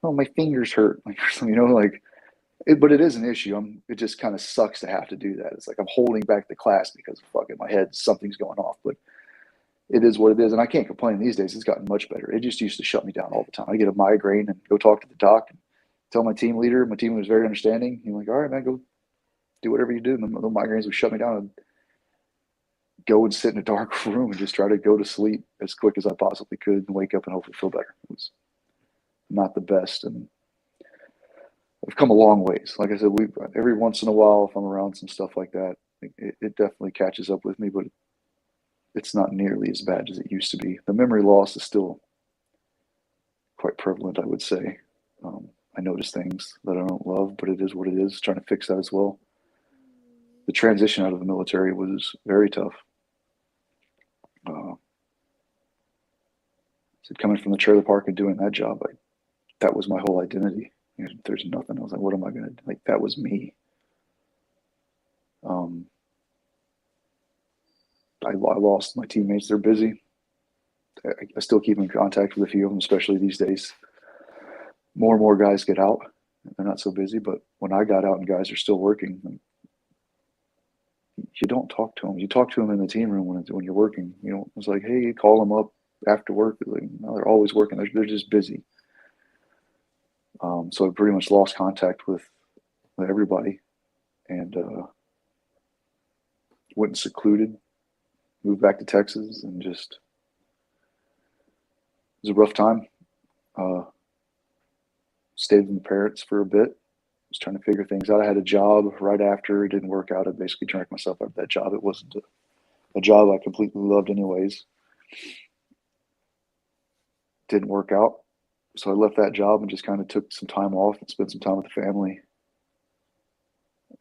oh, my fingers hurt, like, but it is an issue. It just kind of sucks to have to do that. It's like I'm holding back the class because fuck in my head, something's going off. But it is what it is, and I can't complain these days. It's gotten much better. It just used to shut me down all the time. I get a migraine and go talk to the doc and tell my team leader. My team was very understanding. He's like, all right, man, go do whatever you do. And the migraines would shut me down. go and sit in a dark room and just try to go to sleep as quick as I possibly could and wake up and hopefully feel better. It was not the best, and I've come a long ways. Like I said, every once in a while, if I'm around some stuff like that, it definitely catches up with me, but it's not nearly as bad as it used to be. The memory loss is still quite prevalent, I would say. I notice things that I don't love, but it is what it is. Trying to fix that as well. The transition out of the military was very tough. So coming from the trailer park and doing that job, that was my whole identity. There's nothing. I was like, what am I going to do? Like, that was me. I lost my teammates. They're busy. I still keep in contact with a few of them, especially these days. More and more guys get out. They're not so busy, but when I got out and guys are still working, you don't talk to them. You talk to them in the team room when you're working. It's like, hey, call them up after work. Like, no, they're always working. They're just busy. So I pretty much lost contact with everybody, and went and secluded, moved back to Texas, and just, it was a rough time. Stayed with my parents for a bit. Was trying to figure things out. I had a job right after. It didn't work out. I basically drank myself out of that job. It wasn't a job I completely loved anyways. Didn't work out. So I left that job and just kind of took some time off and spent some time with the family.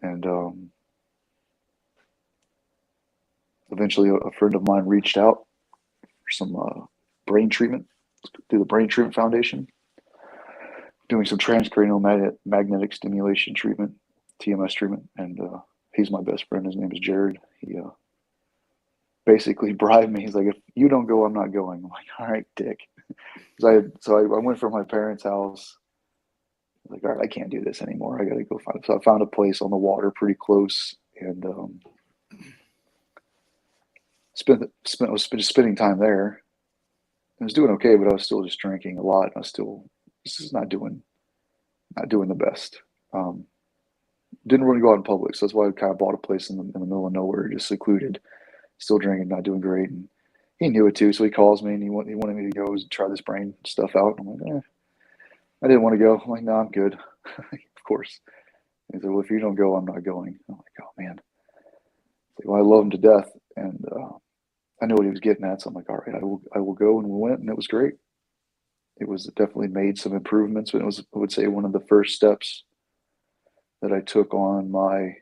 And eventually a friend of mine reached out for some brain treatment through the Brain Treatment Foundation, doing some transcranial magnetic stimulation treatment, TMS treatment. And he's my best friend. His name is Jared. He basically bribed me. He's like, if you don't go, I'm not going. I'm like, all right, dick. So I went from my parents' house. I was like, all right, I can't do this anymore. I got to go find it. So I found a place on the water pretty close, and was just spending time there. I was doing okay, but I was still just drinking a lot. I was still just not doing the best. Didn't really go out in public, so that's why I kind of bought a place in the middle of nowhere, just secluded, still drinking, not doing great. And he knew it too, so he calls me and he wanted me to go try this brain stuff out. I'm like, I didn't want to go. I'm like, no, I'm good. Of course. He said, well, if you don't go, I'm not going. I'm like, oh man. Like, well, I love him to death, and I knew what he was getting at, so I'm like, all right, I will go. And we went, and it was great. It was definitely made some improvements, but it was, I would say, one of the first steps that I took on my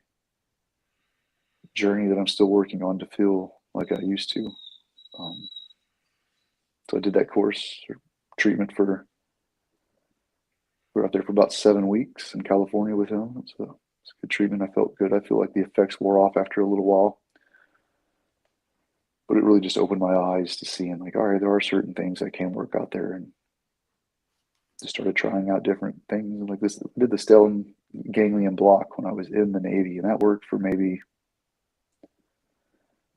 journey that I'm still working on to feel like I used to. So I did that course or treatment we were out there for about 7 weeks in California with him. It's a good treatment. I felt good. I feel like the effects wore off after a little while. But it really just opened my eyes to seeing, like, all right, there are certain things that can work out there. And just started trying out different things. Like this, I did the stellate ganglion block when I was in the Navy, and that worked for maybe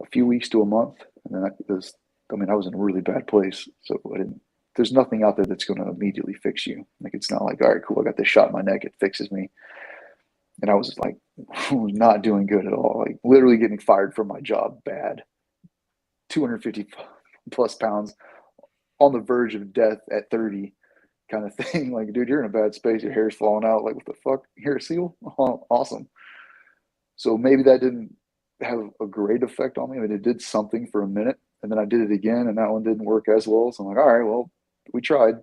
a few weeks to a month. And then I was in a really bad place. So there's nothing out there that's going to immediately fix you. Like, it's not like, all right, cool, I got this shot in my neck, it fixes me. And I was like, not doing good at all. Like, literally getting fired from my job bad. 250 plus pounds, on the verge of death at 30 kind of thing. Like, dude, you're in a bad space. Your hair's falling out. Like, what the fuck? You're a SEAL? Oh, awesome. So maybe that didn't have a great effect on me. I mean, it did something for a minute, and then I did it again, and that one didn't work as well. So I'm like, all right, well, we tried.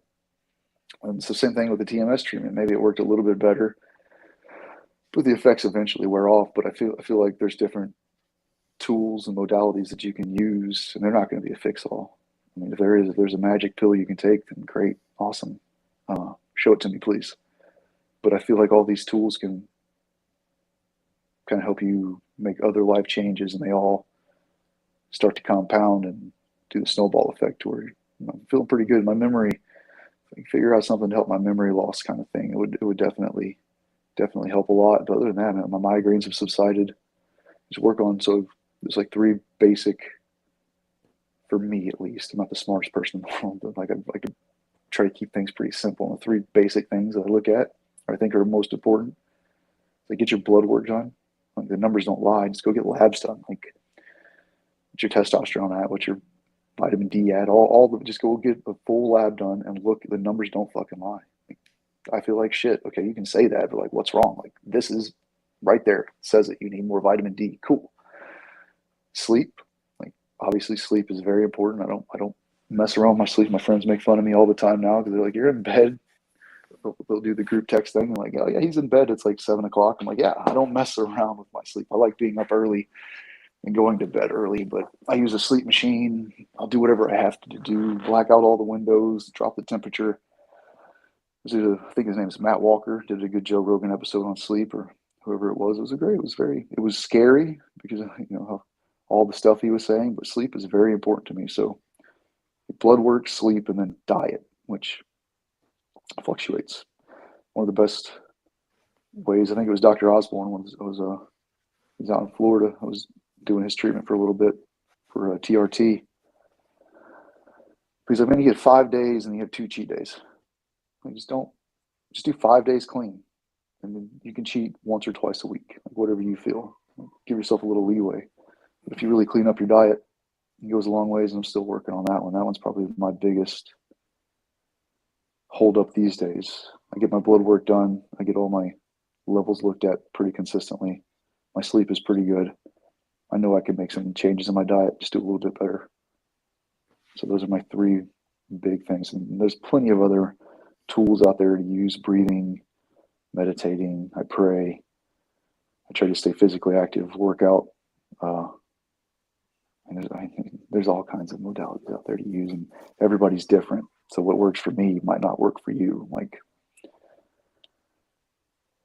And so same thing with the TMS treatment. Maybe it worked a little bit better, but the effects eventually wear off. But I feel like there's different tools and modalities that you can use, and they're not going to be a fix-all. I mean, if there's a magic pill you can take, then great, awesome. Show it to me, please. But I feel like all these tools can kind of help you make other life changes, and they all start to compound and do the snowball effect to where I'm feeling pretty good. My memory, if I can figure out something to help my memory loss kind of thing, it would definitely help a lot. But other than that, man, my migraines have subsided. Just work on, so there's like 3 basic, for me at least, I'm not the smartest person in the world, but like I could try to keep things pretty simple. And the 3 basic things that I look at, or I think are most important, like, get your blood work done. Like, the numbers don't lie. Just go get labs done. Like, what's your testosterone at, what's your vitamin D at, all the, just go get a full lab done and look. The numbers don't fucking lie. Like, I feel like shit. Okay, you can say that, but like, what's wrong? Like, this is right there. It says that you need more vitamin D. Cool. Sleep. Like, obviously, sleep is very important. I don't mess around with my sleep. My friends make fun of me all the time now because they're like, "You're in bed." They'll do the group text thing. They're like, "Oh yeah, he's in bed. It's like 7 o'clock." I'm like, "Yeah, I don't mess around with my sleep. I like being up early and going to bed early, but I use a sleep machine. I'll do whatever I have to do. Black out all the windows, drop the temperature." I think his name is Matt Walker. Did a good Joe Rogan episode on sleep, or whoever it was. It was a great. It was scary because all the stuff he was saying. But sleep is very important to me. So blood work, sleep, and then diet, which fluctuates. One of the best ways. I think it was Dr. Osborne. He's out in Florida. I was doing his treatment for a little bit for TRT. Because I mean, you get 5 days and you have 2 cheat days. Like, just do 5 days clean, and then you can cheat once or twice a week, like whatever you feel. Give yourself a little leeway. But if you really clean up your diet, it goes a long ways. And I'm still working on that one. That one's probably my biggest hold up these days. I get my blood work done. I get all my levels looked at pretty consistently. My sleep is pretty good. I know I can make some changes in my diet, just do a little bit better. So those are my 3 big things. And there's plenty of other tools out there to use: breathing, meditating. I pray. I try to stay physically active, work out. And there's all kinds of modalities out there to use, and everybody's different. So what works for me might not work for you. Like,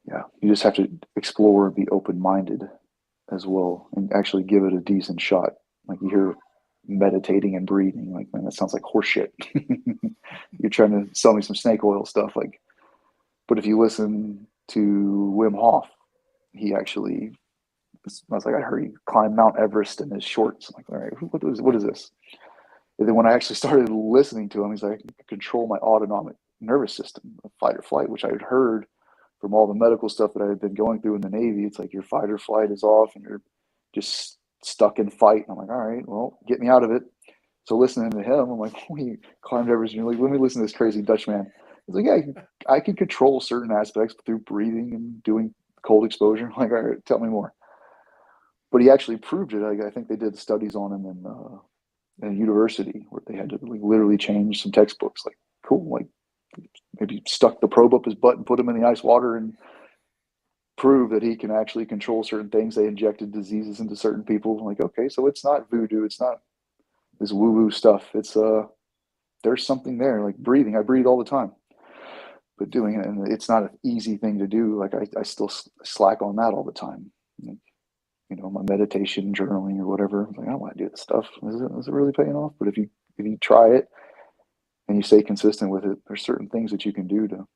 yeah, you just have to explore and be open-minded as well, and actually give it a decent shot. Like, you hear meditating and breathing, like, man, that sounds like horse shit. You're trying to sell me some snake oil stuff. Like, but if you listen to Wim Hof, he actually, I was like, I heard he climbed Mount Everest in his shorts. I'm like, all right, what is this? And then when I actually started listening to him, he's like, I can control my autonomic nervous system, fight or flight, which I had heard from all the medical stuff that I had been going through in the Navy. It's like your fight or flight is off and you're just stuck in fight. And I'm like, all right, well, get me out of it. So listening to him, I'm like, he climbed Everest. And you're like, let me listen to this crazy Dutch man. He's like, yeah, I can control certain aspects through breathing and doing cold exposure. I'm like, all right, tell me more. But he actually proved it. I think they did studies on him in a university where they had to literally change some textbooks. Like, cool, like maybe stuck the probe up his butt and put him in the ice water and prove that he can actually control certain things. They injected diseases into certain people. I'm like, okay, so it's not voodoo. It's not this woo-woo stuff. It's there's something there. Like breathing, I breathe all the time, but doing it, and it's not an easy thing to do. Like I still slack on that all the time. Like, my meditation, journaling, or whatever. I'm like, I don't want to do this stuff. Is it really paying off? But if you try it and you stay consistent with it, there's certain things that you can do to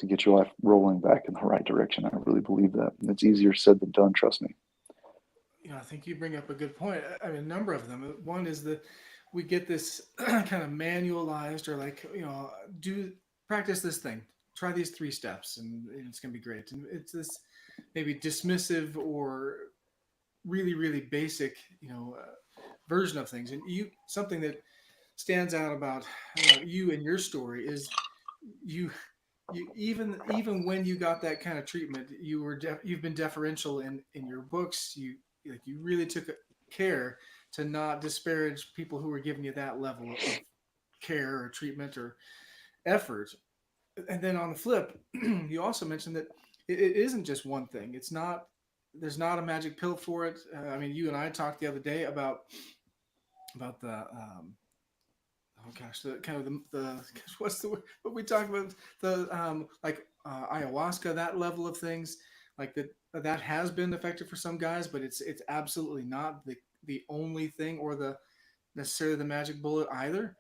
get your life rolling back in the right direction. I really believe that. And it's easier said than done. Trust me. I think you bring up a good point. I mean, a number of them. One is that we get this kind of manualized, or like, do practice this thing, try these 3 steps, and it's going to be great. And it's this maybe dismissive or really, really basic, version of things. And something that stands out about you and your story is you even when you got that kind of treatment, you've been deferential in your books. You really took care to not disparage people who were giving you that level of care or treatment or effort. And then on the flip, you also mentioned that it isn't just one thing. There's not a magic pill for it. I mean, you and I talked the other day about the oh gosh, the kind of the what's the word? What we talked about, the ayahuasca, that level of things, like that has been effective for some guys, but it's absolutely not the only thing, or the necessarily the magic bullet either.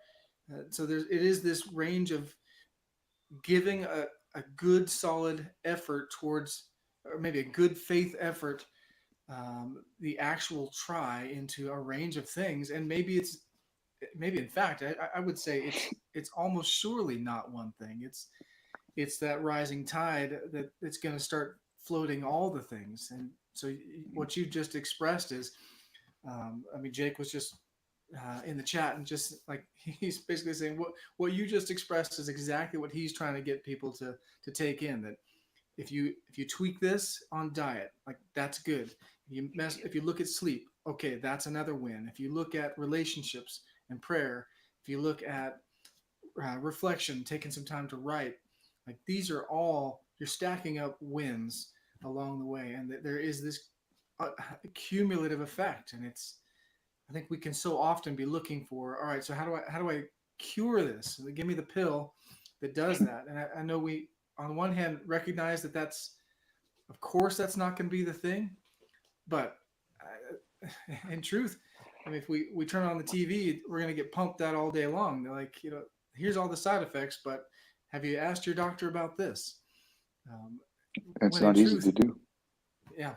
So it is this range of giving a good solid effort towards, or maybe a good faith effort, the actual try into a range of things. And maybe in fact, I would say it's almost surely not one thing. It's that rising tide that's going to start floating all the things. And so what you just expressed is I mean, Jake was just in the chat, and just like he's basically saying what you just expressed is exactly what he's trying to get people to take in. That if you tweak this on diet, like that's good. If you look at sleep, okay, that's another win. If you look at relationships and prayer, if you look at reflection, taking some time to write, like these are all, you're stacking up wins along the way, and there is this cumulative effect. And it's, I think we can so often be looking for, all right, so how do I cure this? Give me the pill that does that. And I know we, on one hand, recognize that that's, of course, that's not going to be the thing. But in truth, I mean, if we turn on the TV, we're going to get pumped that all day long. They're like, here's all the side effects, but have you asked your doctor about this? It's not easy to do. Yeah.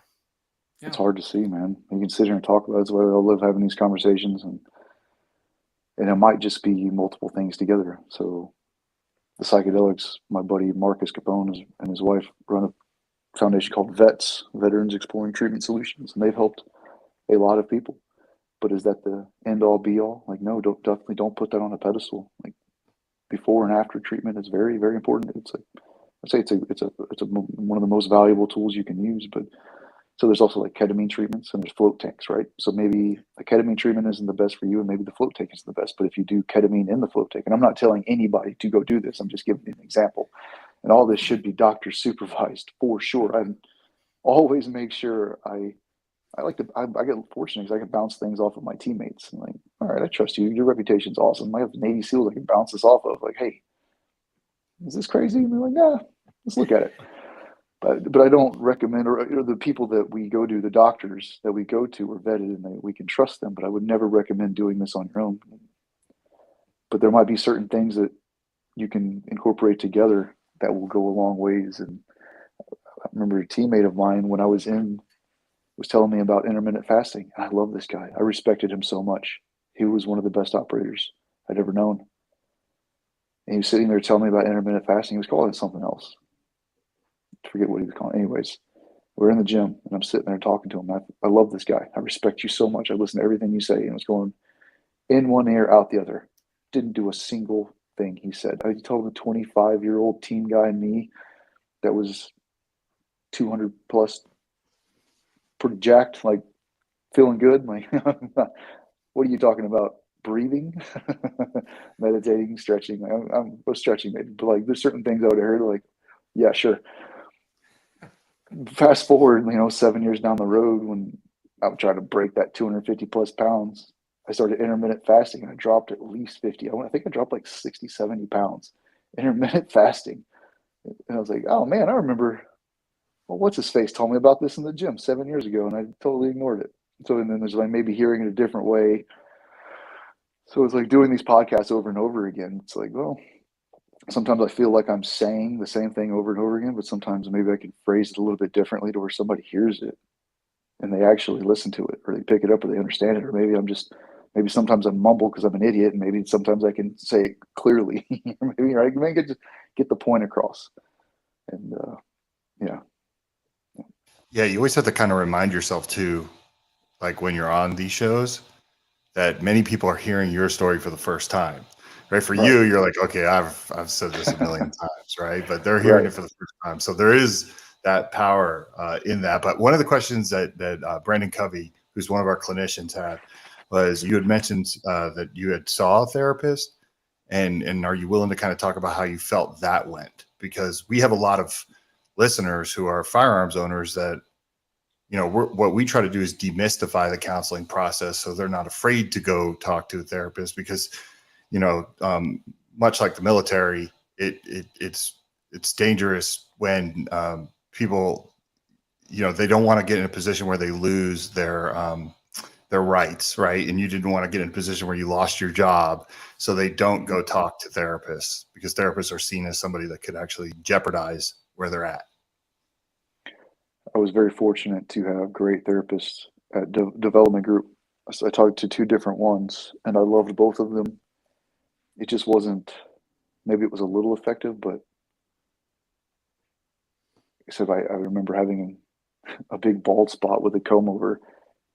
It's hard to see, man. You can sit here and talk about it. That's why I love having these conversations, and it might just be multiple things together. So the psychedelics, my buddy Marcus Capone and his wife run a foundation called VETS, Veterans Exploring Treatment Solutions, and they've helped a lot of people. But is that the end all be all? Like, no, definitely don't put that on a pedestal. Like, before and after treatment is very, very important. It's like, I say it's one of the most valuable tools you can use. But so there's also like ketamine treatments, and there's float tanks, right? So maybe a ketamine treatment isn't the best for you, and maybe the float tank isn't the best. But if you do ketamine in the float tank, and I'm not telling anybody to go do this, I'm just giving you an example. And all this should be doctor supervised for sure. I always make sure I get fortunate because I can bounce things off of my teammates. And like, all right, I trust you. Your reputation's awesome. I have Navy SEALs I can bounce this off of. Like, hey, is this crazy? And they're like, yeah, let's look at it. But I don't recommend, or the people that we go to, the doctors that we go to are vetted and we can trust them. But I would never recommend doing this on your own. But there might be certain things that you can incorporate together that will go a long ways. And I remember a teammate of mine when I was telling me about intermittent fasting. And I love this guy. I respected him so much. He was one of the best operators I'd ever known. And he was sitting there telling me about intermittent fasting. He was calling it something else. I forget what he was calling it. Anyways, we're in the gym and I'm sitting there talking to him. I love this guy. I respect you so much. I listen to everything you say. And it was going in one ear, out the other. Didn't do a single thing he said. I told the 25-year-old team guy and me that was 200 plus, pretty jacked, like feeling good. Like, what are you talking about? Breathing, meditating, stretching. I'm stretching maybe, but like there's certain things I would have heard like, yeah, sure. Fast forward, 7 years down the road when I would try to break that 250 plus pounds, I started intermittent fasting and I dropped at least 50. I think I dropped like 60, 70 pounds intermittent fasting. And I was like, oh man, I remember, well, what's his face told me about this in the gym 7 years ago, and I totally ignored it. So, and then there's like maybe hearing it a different way. So it's like doing these podcasts over and over again. It's like, well, sometimes I feel like I'm saying the same thing over and over again, but sometimes maybe I can phrase it a little bit differently to where somebody hears it and they actually listen to it, or they pick it up, or they understand it. Or maybe sometimes I mumble because I'm an idiot, and maybe sometimes I can say it clearly. Maybe I can just get the point across. And yeah. Yeah, you always have to kind of remind yourself too, like when you're on these shows, that many people are hearing your story for the first time. Right. For you, you're like, okay, I've said this a million times, right? But they're hearing it for the first time. So there is that power in that. But one of the questions that Brandon Covey, who's one of our clinicians, had was, you had mentioned that you had saw a therapist, and are you willing to kind of talk about how you felt that went? Because we have a lot of listeners who are firearms owners that, what we try to do is demystify the counseling process so they're not afraid to go talk to a therapist, because, much like the military, it's dangerous when people, they don't want to get in a position where they lose their rights, right? And you didn't want to get in a position where you lost your job, so they don't go talk to therapists, because therapists are seen as somebody that could actually jeopardize where they're at. I was very fortunate to have great therapists at development group. So I talked to two different ones, and I loved both of them. It just wasn't, maybe it was a little effective, but except I remember having a big bald spot with a comb over,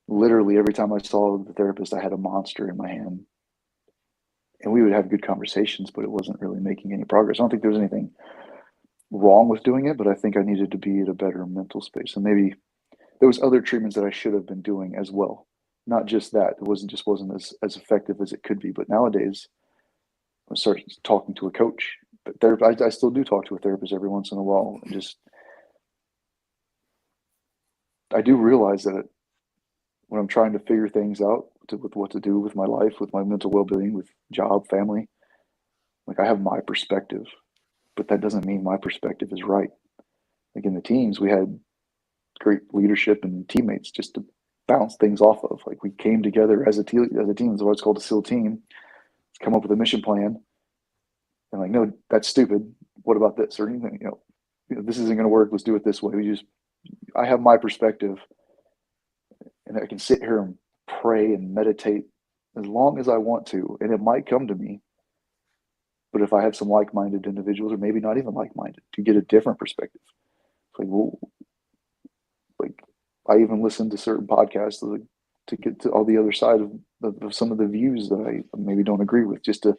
literally every time I saw the therapist, I had a monster in my hand. And we would have good conversations, but it wasn't really making any progress. I don't think there was anything wrong with doing it, but I think I needed to be at a better mental space. And maybe there was other treatments that I should have been doing as well. Not just that. It wasn't as effective as it could be. But nowadays, I started talking to a coach. But I still do talk to a therapist every once in a while. And just I do realize that when I'm trying to figure things out with what to do with my life, with my mental well-being, with job, family, like I have my perspective, but that doesn't mean my perspective is right. Like in the teams, we had great leadership and teammates just to bounce things off of. Like we came together as a team. That's what's called a SEAL team. Let's come up with a mission plan. And like, no, that's stupid. What about this? Or anything, this isn't going to work. Let's do it this way. I have my perspective, and I can sit here and pray and meditate as long as I want to, and it might come to me. But if I have some like-minded individuals, or maybe not even like-minded, to get a different perspective, it's like, well, like I even listen to certain podcasts to get to all the other side of some of the views that I maybe don't agree with, just to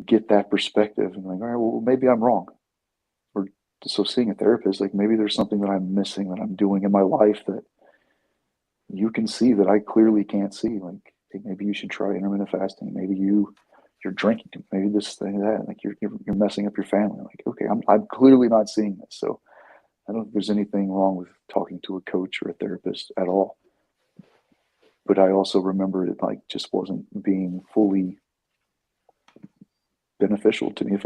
get that perspective. And like, all right, well, maybe I'm wrong. Or so seeing a therapist, like maybe there's something that I'm missing, that I'm doing in my life that you can see that I clearly can't see. Like, hey, maybe you should try intermittent fasting. Maybe you're drinking. Maybe this thing, that. Like you're messing up your family. Like, okay, I'm clearly not seeing this. So I don't think there's anything wrong with talking to a coach or a therapist at all. But I also remember it like just wasn't being fully beneficial to me.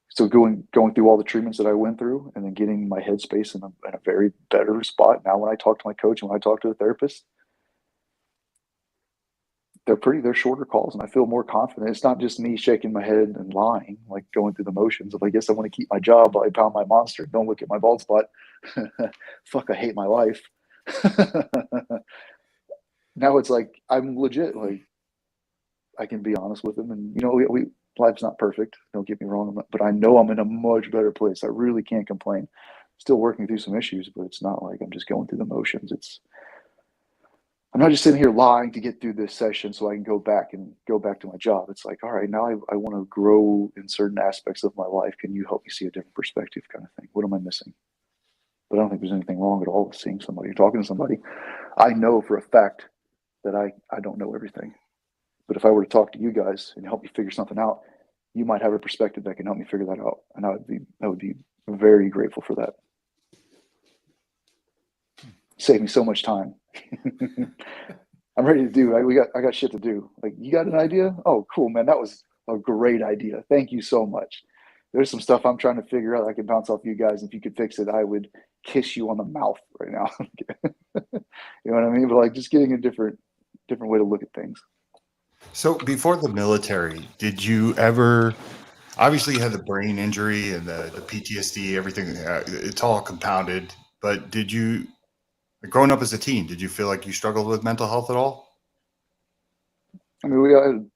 So going through all the treatments that I went through, and then getting my headspace in a very better spot. Now, when I talk to my coach and when I talk to a therapist, they're shorter calls, and I feel more confident. It's not just me shaking my head and lying, like going through the motions of, I guess I want to keep my job, but I pound my monster. Don't look at my bald spot. Fuck, I hate my life. Now it's like I'm legit. Like I can be honest with them, and life's not perfect. Don't get me wrong, but I know I'm in a much better place. I really can't complain. Still working through some issues, but it's not like I'm just going through the motions. I'm not just sitting here lying to get through this session so I can go back to my job. It's like, all right, now I want to grow in certain aspects of my life. Can you help me see a different perspective, kind of thing? What am I missing? But I don't think there's anything wrong at all with seeing somebody or talking to somebody. I know for a fact that I don't know everything. But if I were to talk to you guys and help you figure something out, you might have a perspective that can help me figure that out. And I would be very grateful for that. Save me so much time. I'm ready to do. I got shit to do. Like, you got an idea? Oh, cool, man. That was a great idea. Thank you so much. There's some stuff I'm trying to figure out. I can bounce off you guys. If you could fix it, I would kiss you on the mouth right now. You know what I mean? But like, just getting a different way to look at things. So before the military, did you ever, obviously you had the brain injury and the PTSD, everything, it's all compounded, but growing up as a teen, did you feel like you struggled with mental health at all? I mean,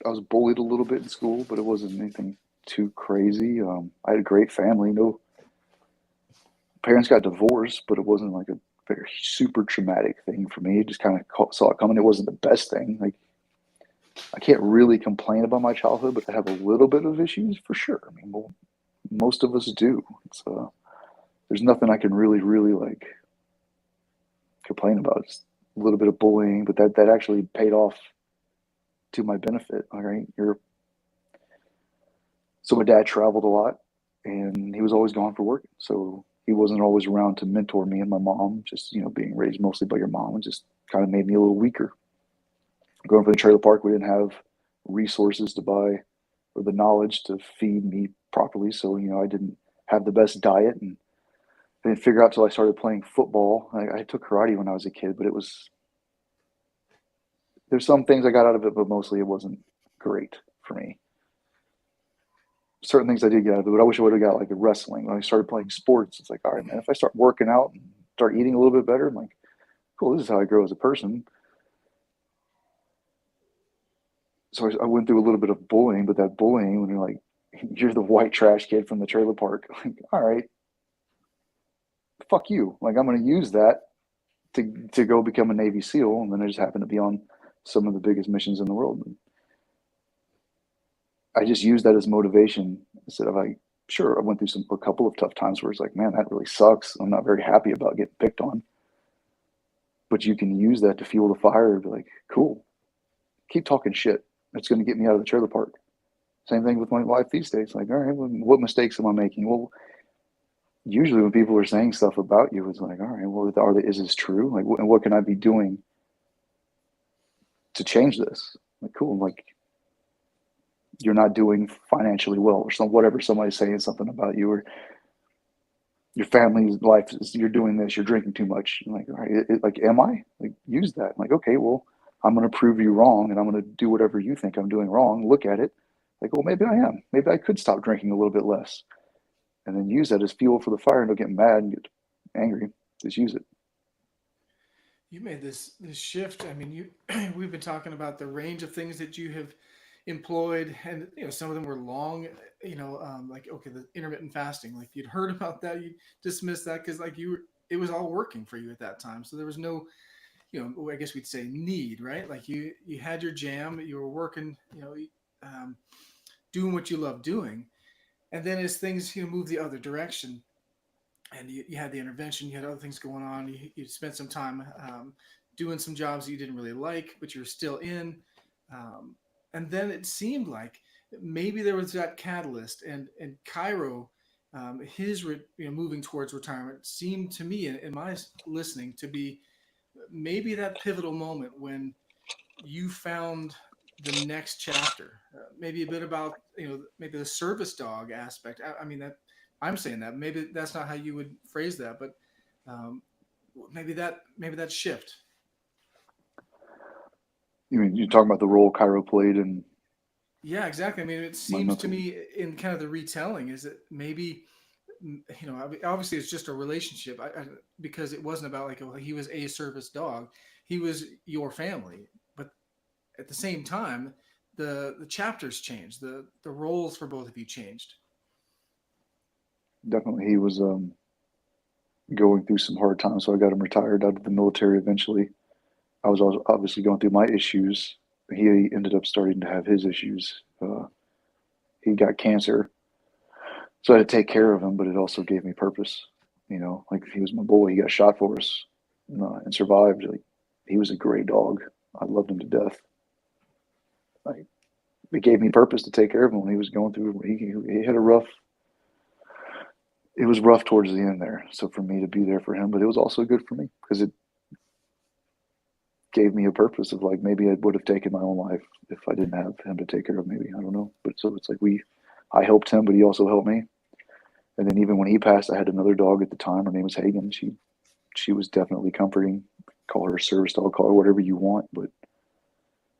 I was bullied a little bit in school, but it wasn't anything too crazy. I had a great family. No parents got divorced, but it wasn't like a very super traumatic thing for me. Just kind of saw it coming. It wasn't the best thing. Like, I can't really complain about my childhood, but I have a little bit of issues for sure. I mean, well, most of us do. There's nothing I can really like complain about. Just a little bit of bullying, but that actually paid off to my benefit. All right, so my dad traveled a lot, and he was always gone for work, so he wasn't always around to mentor me and my mom. Just being raised mostly by your mom, just kind of made me a little weaker. Growing up in the trailer park, we didn't have resources to buy or the knowledge to feed me properly, so I didn't have the best diet, and I didn't figure out till I started playing football. I took karate when I was a kid, but there's some things I got out of it, but mostly it wasn't great for me. Certain things I did get out of it, but I wish I would have got like a wrestling. When I started playing sports, it's like, all right, man, if I start working out and start eating a little bit better, I'm like, cool, this is how I grow as a person. So I went through a little bit of bullying, but that bullying, when you're the white trash kid from the trailer park, like, all right, fuck you. Like, I'm going to use that to go become a Navy SEAL. And then I just happened to be on some of the biggest missions in the world. And I just used that as motivation instead of like, sure, I went through a couple of tough times where it's like, man, that really sucks. I'm not very happy about getting picked on. But you can use that to fuel the fire and be like, cool, keep talking shit. That's going to get me out of the trailer park. Same thing with my life these days. Like, all right, well, what mistakes am I making? Well, usually when people are saying stuff about you, it's like, all right, well, is this true? Like, what can I be doing to change this? Like, cool. Like, you're not doing financially well, or whatever somebody's saying something about you, or your family's life is, you're doing this, you're drinking too much. I'm like, all right, like, am I? Like, use that. I'm like, okay, well, I'm going to prove you wrong, and I'm going to do whatever you think I'm doing wrong. Look at it. Like, well, maybe I am. Maybe I could stop drinking a little bit less, and then use that as fuel for the fire. And don't get mad and get angry. Just use it. You made this shift. I mean, we've been talking about the range of things that you have employed, and some of them were long. Like, okay, the intermittent fasting. Like, you'd heard about that, you dismissed that because like it was all working for you at that time. So there was no, I guess we'd say need, right? Like you had your jam, you were working, doing what you love doing, and then as things move the other direction, and you had the intervention, you had other things going on, you spent some time doing some jobs that you didn't really like, but you're still in, and then it seemed like maybe there was that catalyst, and Cairo, his moving towards retirement seemed to me in my listening to be maybe that pivotal moment when you found the next chapter. Maybe a bit about maybe the service dog aspect. I mean, that I'm saying that maybe that's not how you would phrase that, but um, maybe that shift. You mean, you're talking about the role Cairo played in? Yeah, exactly. I mean, it seems to me in kind of the retelling is that maybe obviously it's just a relationship, because it wasn't about like, oh, he was a service dog, he was your family, but at the same time, the chapters changed, the roles for both of you changed. Definitely, he was going through some hard times, so I got him retired out of the military eventually. I was obviously going through my issues. He ended up starting to have his issues. He got cancer, so I had to take care of him, but it also gave me purpose. Like, he was my boy. He got shot for us and survived. Like, he was a great dog. I loved him to death. Like, it gave me purpose to take care of him when he was going through. He had a rough. It was rough towards the end there. So for me to be there for him, but it was also good for me because it gave me a purpose of like, maybe I would have taken my own life if I didn't have him to take care of. Maybe, I don't know. But so it's like I helped him, but he also helped me. And then even when he passed, I had another dog at the time. Her name was Hagen. She was definitely comforting. Call her a service dog, call her whatever you want, but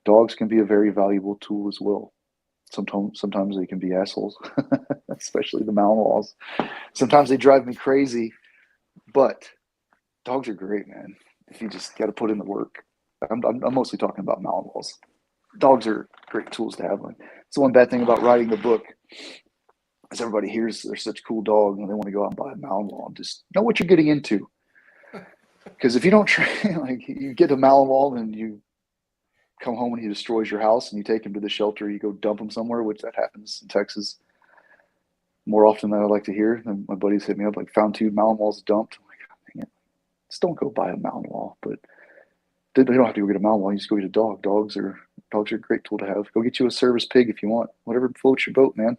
dogs can be a very valuable tool as well. Sometimes they can be assholes, especially the Malinois. Sometimes they drive me crazy, but dogs are great, man. If you just got to put in the work. I'm mostly talking about Malinois. Dogs are great tools to have. It's the one bad thing about writing the book is everybody hears they're such cool dogs and they want to go out and buy a Malinois. Just know what you're getting into. Because if you don't train, like, you get a Malinois and you come home and he destroys your house and you take him to the shelter, you go dump him somewhere, which that happens in Texas more often than I like to hear. And my buddies hit me up, like, found 2 Malinois dumped. I'm like, oh, dang it. Just don't go buy a Malinois. But they don't have to go get a Malinois. You just go get a dog. Dogs are a great tool to have. Go get you a service pig if you want. Whatever floats your boat, man.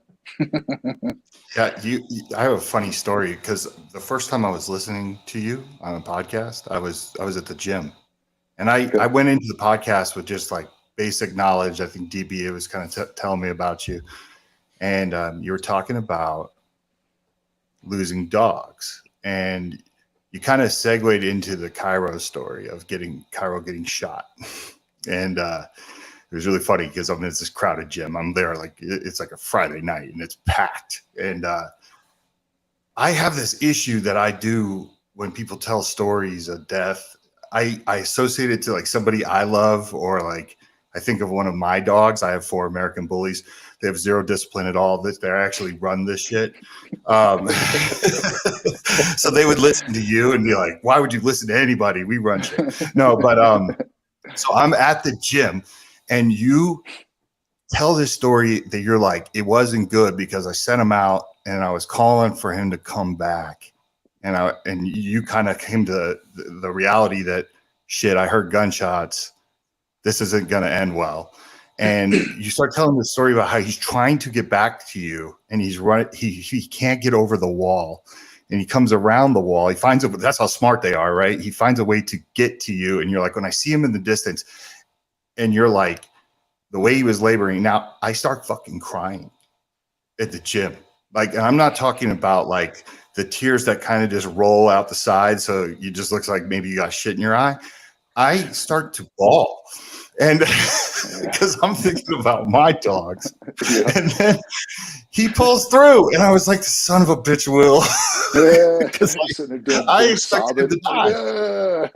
Yeah, I have a funny story because the first time I was listening to you on a podcast, I was at the gym, and I went into the podcast with just like basic knowledge. I think DBA was kind of telling me about you, and you were talking about losing dogs, and you kind of segued into the Cairo story of Cairo getting shot, and it was really funny because I'm in this crowded gym. I'm there like it's like a Friday night and it's packed. And I have this issue that I do when people tell stories of death. I associate it to like somebody I love, or like I think of one of my dogs. I have 4 American bullies. They have 0 discipline at all. They actually run this shit. So they would listen to you and be like, why would you listen to anybody? We run shit. No, but so I'm at the gym and you tell this story that you're like, it wasn't good because I sent him out and I was calling for him to come back. And you kind of came to the reality that, shit, I heard gunshots. This isn't going to end well. And you start telling the story about how he's trying to get back to you and he's running. He can't get over the wall and he comes around the wall. He finds it. That's how smart they are, right? He finds a way to get to you. And you're like, when I see him in the distance and you're like, the way he was laboring. Now I start fucking crying at the gym. Like, and I'm not talking about like the tears that kind of just roll out the side. So you just looks like maybe you got shit in your eye. I start to bawl. And because I'm thinking about my dogs. Yeah. And then he pulls through. And I was like, the son of a bitch, Will. Yeah. Because I expected him to die. Yeah.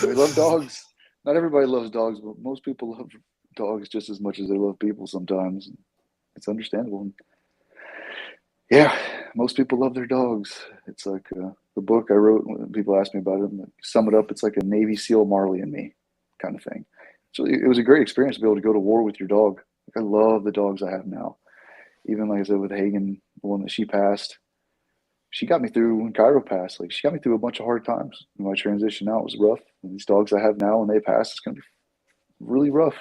We love dogs. Not everybody loves dogs, but most people love dogs just as much as they love people sometimes. It's understandable. Yeah, most people love their dogs. It's like the book I wrote, when people ask me about it, and sum it up, it's like a Navy SEAL Marley and me kind of thing. So it was a great experience to be able to go to war with your dog. I love the dogs I have now. Even like I said with Hagen, the one that she passed, she got me through when Cairo passed. Like, she got me through a bunch of hard times. My transition out was rough. And these dogs I have now, when they pass, it's going to be really rough.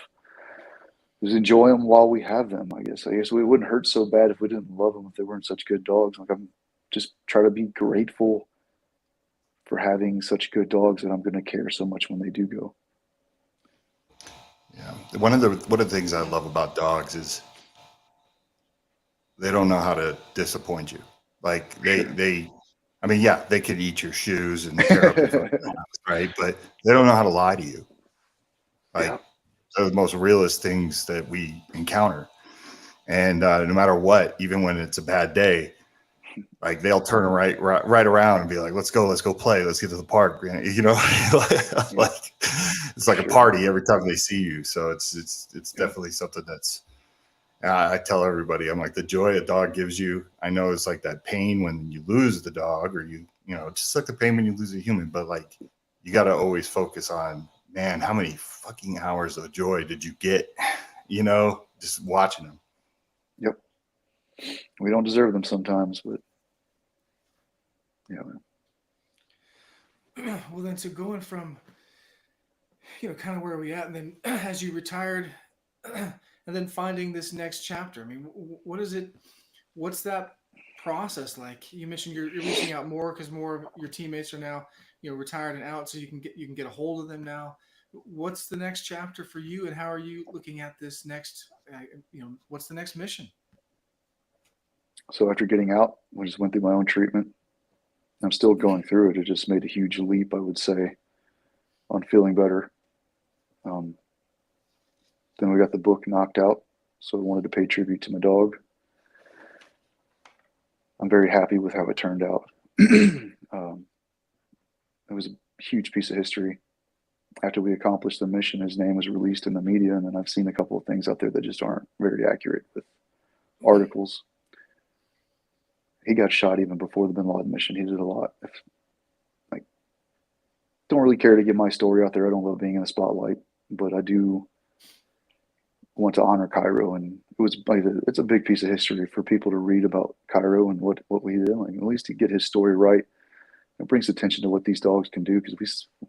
Just enjoy them while we have them, I guess. I guess we wouldn't hurt so bad if we didn't love them, if they weren't such good dogs. Like, I'm just try to be grateful for having such good dogs that I'm going to care so much when they do go. Yeah. One of the things I love about dogs is they don't know how to disappoint you. Like they I mean, yeah, they could eat your shoes and tear up your fucking house, right? But they don't know how to lie to you. Like, Yeah. they're the most realist things that we encounter. And no matter what, even when it's a bad day, like, they'll turn right around and be like, let's go play. Let's get to the park. You know, like, it's like a party every time they see you. So it's definitely something that's, I tell everybody, I'm like, the joy a dog gives you. I know it's like that pain when you lose the dog, or you know, just like the pain when you lose a human, but like, you got to always focus on, man, how many fucking hours of joy did you get, you know, just watching them. Yep. We don't deserve them sometimes, but yeah. Well, then, so going from, you know, kind of where are we at, and then as you retired, and then finding this next chapter. I mean, what is it? What's that process like? You mentioned you're reaching out more because more of your teammates are now, you know, retired and out, so you can get a hold of them now. What's the next chapter for you, and how are you looking at this next? You know, what's the next mission? So after getting out, I just went through my own treatment. I'm still going through it. It just made a huge leap, I would say, on feeling better. Then we got the book knocked out, so I wanted to pay tribute to my dog. I'm very happy with how it turned out. It was a huge piece of history. After we accomplished the mission, his name was released in the media, and then I've seen a couple of things out there that just aren't very accurate with articles. He got shot even before the bin Laden mission. He did a lot. Like, don't really care to get my story out there. I don't love being in the spotlight, but I do want to honor Cairo, and it's a big piece of history for people to read about Cairo and what we did. Like, at least to get his story right, it brings attention to what these dogs can do, because it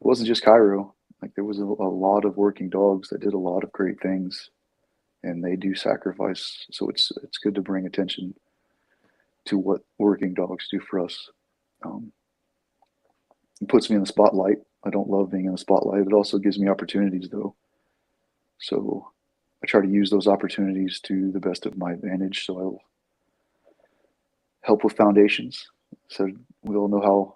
wasn't just Cairo. Like, there was a lot of working dogs that did a lot of great things, and they do sacrifice. So it's good to bring attention to what working dogs do for us. It puts me in the spotlight. I don't love being in the spotlight. It also gives me opportunities, though. So I try to use those opportunities to the best of my advantage. So I'll help with foundations. So we all know how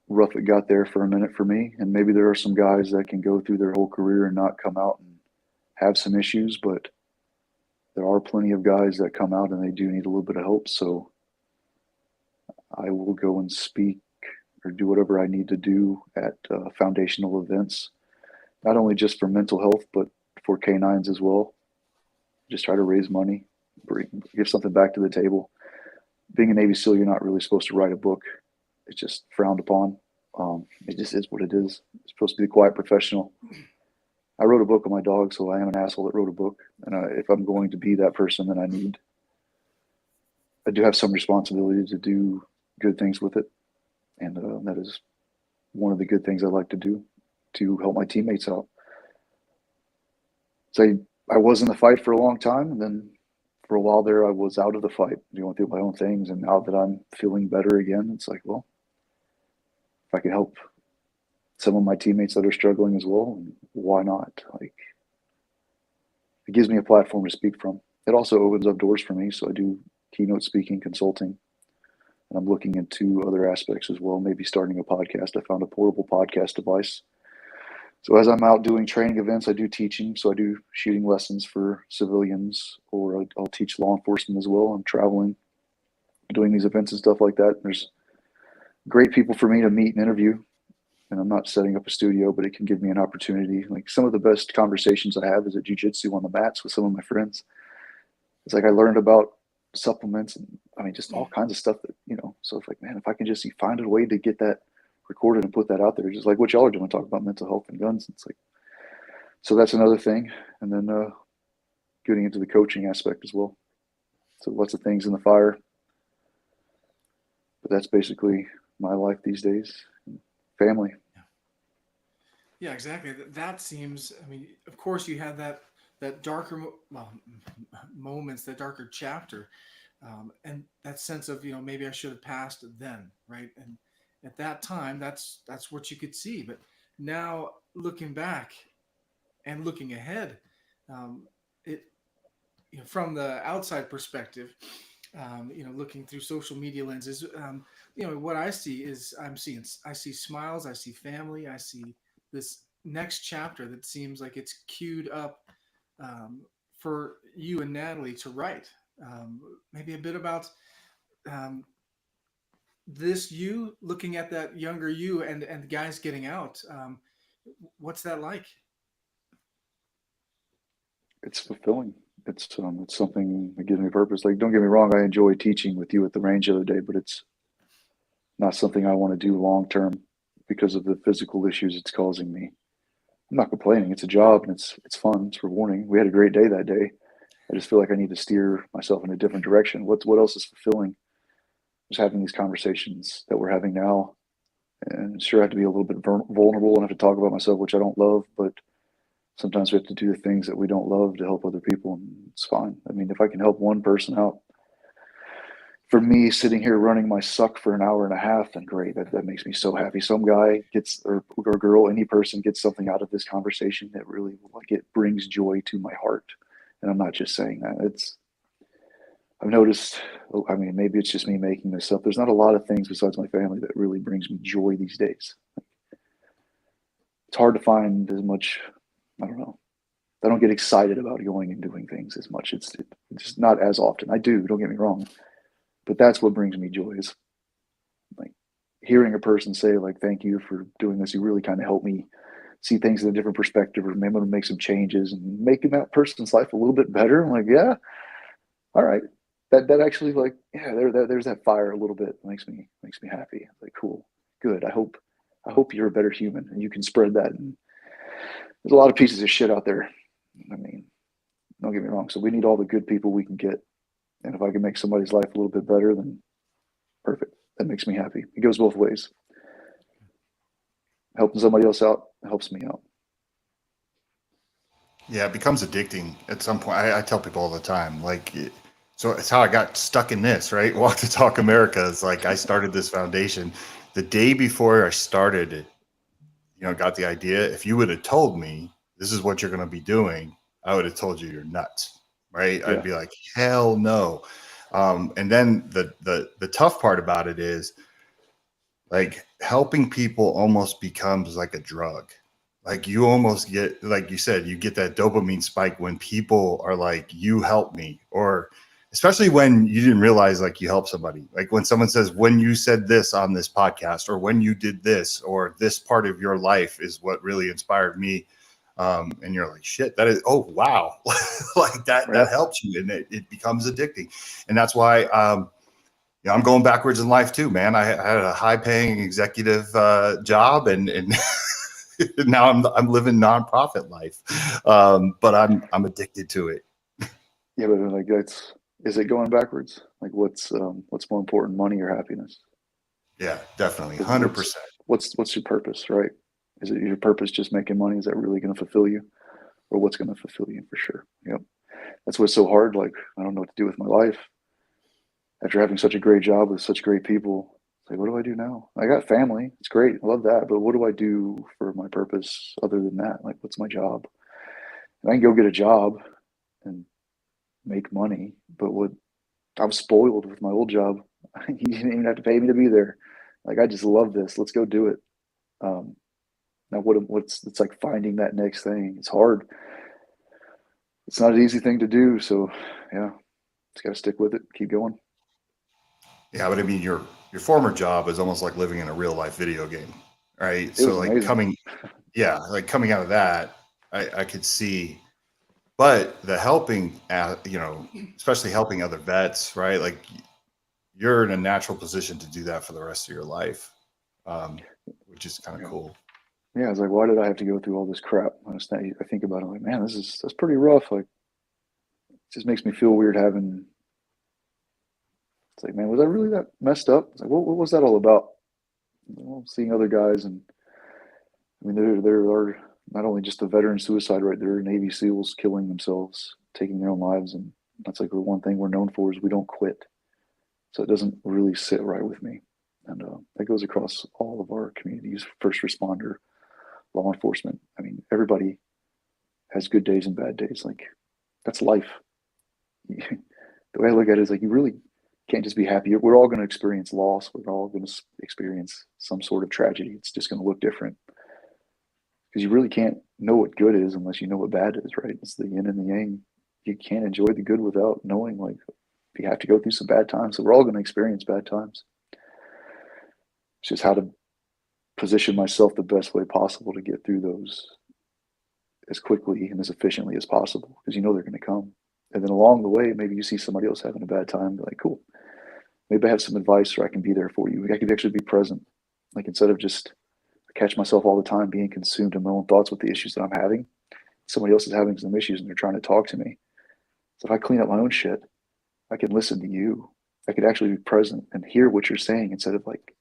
rough it got there for a minute for me. And maybe there are some guys that can go through their whole career and not come out and have some issues, but there are plenty of guys that come out and they do need a little bit of help. So I will go and speak or do whatever I need to do at foundational events not only just for mental health, but for canines as well. Just try to raise money, give something back to the table. Being a Navy SEAL, you're not really supposed to write a book. It's just frowned upon. It just is what it is. It's supposed to be a quiet professional. I wrote a book on my dog, so I am an asshole that wrote a book. And if I'm going to be that person, then I do have some responsibility to do good things with it. And that is one of the good things I like to do to help my teammates out. So I was in the fight for a long time, and then for a while there, I was out of the fight, going through my own things. And now that I'm feeling better again, it's like, well, if I can help some of my teammates that are struggling as well, why not? Like, it gives me a platform to speak from. It also opens up doors for me. So I do keynote speaking, consulting, and I'm looking into other aspects as well, maybe starting a podcast. I found a portable podcast device. So as I'm out doing training events, I do teaching. So I do shooting lessons for civilians, or I'll teach law enforcement as well. I'm traveling, doing these events and stuff like that. There's great people for me to meet and interview. And I'm not setting up a studio, but it can give me an opportunity. Like, some of the best conversations I have is at jiu-jitsu on the mats with some of my friends. It's like I learned about supplements and just all kinds of stuff that, so it's like, man, if I can just find a way to get that recorded and put that out there, just like what y'all are doing, talk about mental health and guns. It's like, so that's another thing. And then getting into the coaching aspect as well. So lots of things in the fire, but that's basically my life these days. Family. Yeah, exactly. That seems, of course you had that darker moments, that darker chapter, and that sense of, maybe I should have passed then, right? And at that time, that's what you could see. But now, looking back and looking ahead, it from the outside perspective, looking through social media lenses, what I see is I see smiles, I see family, I see this next chapter that seems like it's queued up for you and Natalie to write. Maybe a bit about this, you looking at that younger you and guys getting out. What's that like? It's fulfilling. It's something that gives me purpose. Like, don't get me wrong, I enjoy teaching with you at the range the other day, but it's not something I want to do long term because of the physical issues it's causing me. I'm not complaining. It's a job and it's fun. It's rewarding. We had a great day that day. I just feel like I need to steer myself in a different direction. What else is fulfilling? Just having these conversations that we're having now, and sure, I have to be a little bit vulnerable and have to talk about myself, which I don't love, but sometimes we have to do the things that we don't love to help other people, and it's fine. If I can help one person out, for me, sitting here running my suck for an hour and a half, then great. That makes me so happy. Some guy gets, or girl, any person gets something out of this conversation that really, it brings joy to my heart. And I'm not just saying that. I've noticed, maybe it's just me making this up. There's not a lot of things besides my family that really brings me joy these days. It's hard to find as much, I don't know. I don't get excited about going and doing things as much. It's just not as often. I do, don't get me wrong. But that's what brings me joy, is like hearing a person say, like, thank you for doing this. You really kind of helped me see things in a different perspective, or maybe make some changes and making that person's life a little bit better. I'm like, yeah, all right. That actually, like, yeah, there's that fire a little bit. It makes me happy. Like, cool, good. I hope you're a better human and you can spread that. And there's a lot of pieces of shit out there. Don't get me wrong. So we need all the good people we can get. And if I can make somebody's life a little bit better, then perfect. That makes me happy. It goes both ways. Helping somebody else out helps me out. Yeah, it becomes addicting at some point. I tell people all the time, so it's how I got stuck in this, right? Walk to Talk America. It's like I started this foundation. The day before I started it, got the idea. If you would have told me this is what you're going to be doing, I would have told you you're nuts, right? Yeah. I'd be like, hell no. And then the tough part about it is, like, helping people almost becomes like a drug. Like, you almost get, like you said, you get that dopamine spike when people are like, you help me, or especially when you didn't realize, like, you helped somebody. Like when someone says, when you said this on this podcast, or when you did this, or this part of your life is what really inspired me And you're like, shit, that is, oh, wow. Like that Right. helps you, and it becomes addicting. And that's why, I'm going backwards in life too, man. I had a high paying executive job, and now I'm living nonprofit life. But I'm addicted to it. Yeah, but like is it going backwards? Like what's more important, money or happiness? Yeah, definitely. 'Cause 100%. what's your purpose, right? Is it your purpose just making money? Is that really going to fulfill you? Or what's going to fulfill you for sure? Yep. That's what's so hard. Like, I don't know what to do with my life. After having such a great job with such great people, it's like, what do I do now? I got family. It's great. I love that. But what do I do for my purpose other than that? Like, what's my job? And I can go get a job and make money. But what I'm spoiled with my old job. You didn't even have to pay me to be there. Like, I just love this. Let's go do it. Um, Now, it's like finding that next thing. It's hard. It's not an easy thing to do. So, yeah, just got to stick with it. Keep going. Yeah, but I mean, your former job is almost like living in a real life video game, right? It So was like amazing. coming out of that, I could see, but the helping, especially helping other vets, right? Like you're in a natural position to do that for the rest of your life, which is kind of Yeah. cool. Yeah, I was like, why did I have to go through all this crap? I think about it, like, man, that's pretty rough. Like, it just makes me feel weird having. It's like, man, was I really that messed up? It's like, what was that all about? Well, seeing other guys, and I mean, there are not only just the veteran suicide rate, there are Navy SEALs killing themselves, taking their own lives, and that's like the one thing we're known for is we don't quit. So it doesn't really sit right with me, and that goes across all of our communities: first responder, law enforcement. I mean, everybody has good days and bad days. Like, that's life. The way I look at it is like, you really can't just be happy. We're all going to experience loss. We're all going to experience some sort of tragedy. It's just going to look different because you really can't know what good is unless you know what bad is, right? It's the yin and the yang. You can't enjoy the good without knowing, like, you have to go through some bad times. So we're all going to experience bad times. It's just how to position myself the best way possible to get through those as quickly and as efficiently as possible, because you know they're going to come. And then along the way, maybe you see somebody else having a bad time. Be like, cool, maybe I have some advice, or I can be there for you. I can actually be present. Like, instead of just, I catch myself all the time being consumed in my own thoughts with the issues that I'm having. Somebody else is having some issues and they're trying to talk to me. So if I clean up my own shit, I can listen to you. I could actually be present and hear what you're saying, instead of like,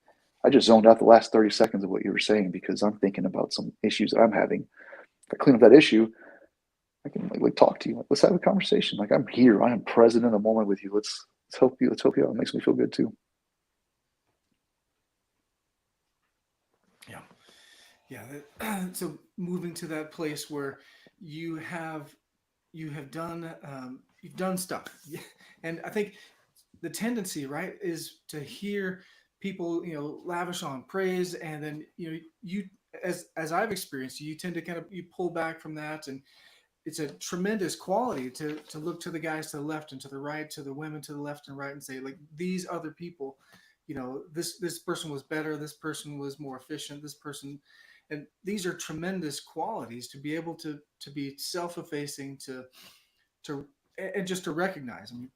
I just zoned out the last 30 seconds of what you were saying because I'm thinking about some issues that I'm having. If I clean up that issue, I can like talk to you. Like, let's have a conversation. Like, I'm here. I am present in the moment with you. Let's help you. Let's help you out. It makes me feel good too. Yeah. Yeah. So moving to that place where you have done you've done stuff, and I think the tendency, right, is to hear people, lavish on praise, and then you, as I've experienced, you tend to kind of you pull back from that, and it's a tremendous quality to look to the guys to the left and to the right, to the women to the left and right, and say, like, these other people, this person was better, this person was more efficient, this person, and these are tremendous qualities to be able to be self-effacing, to and just to recognize. I mean,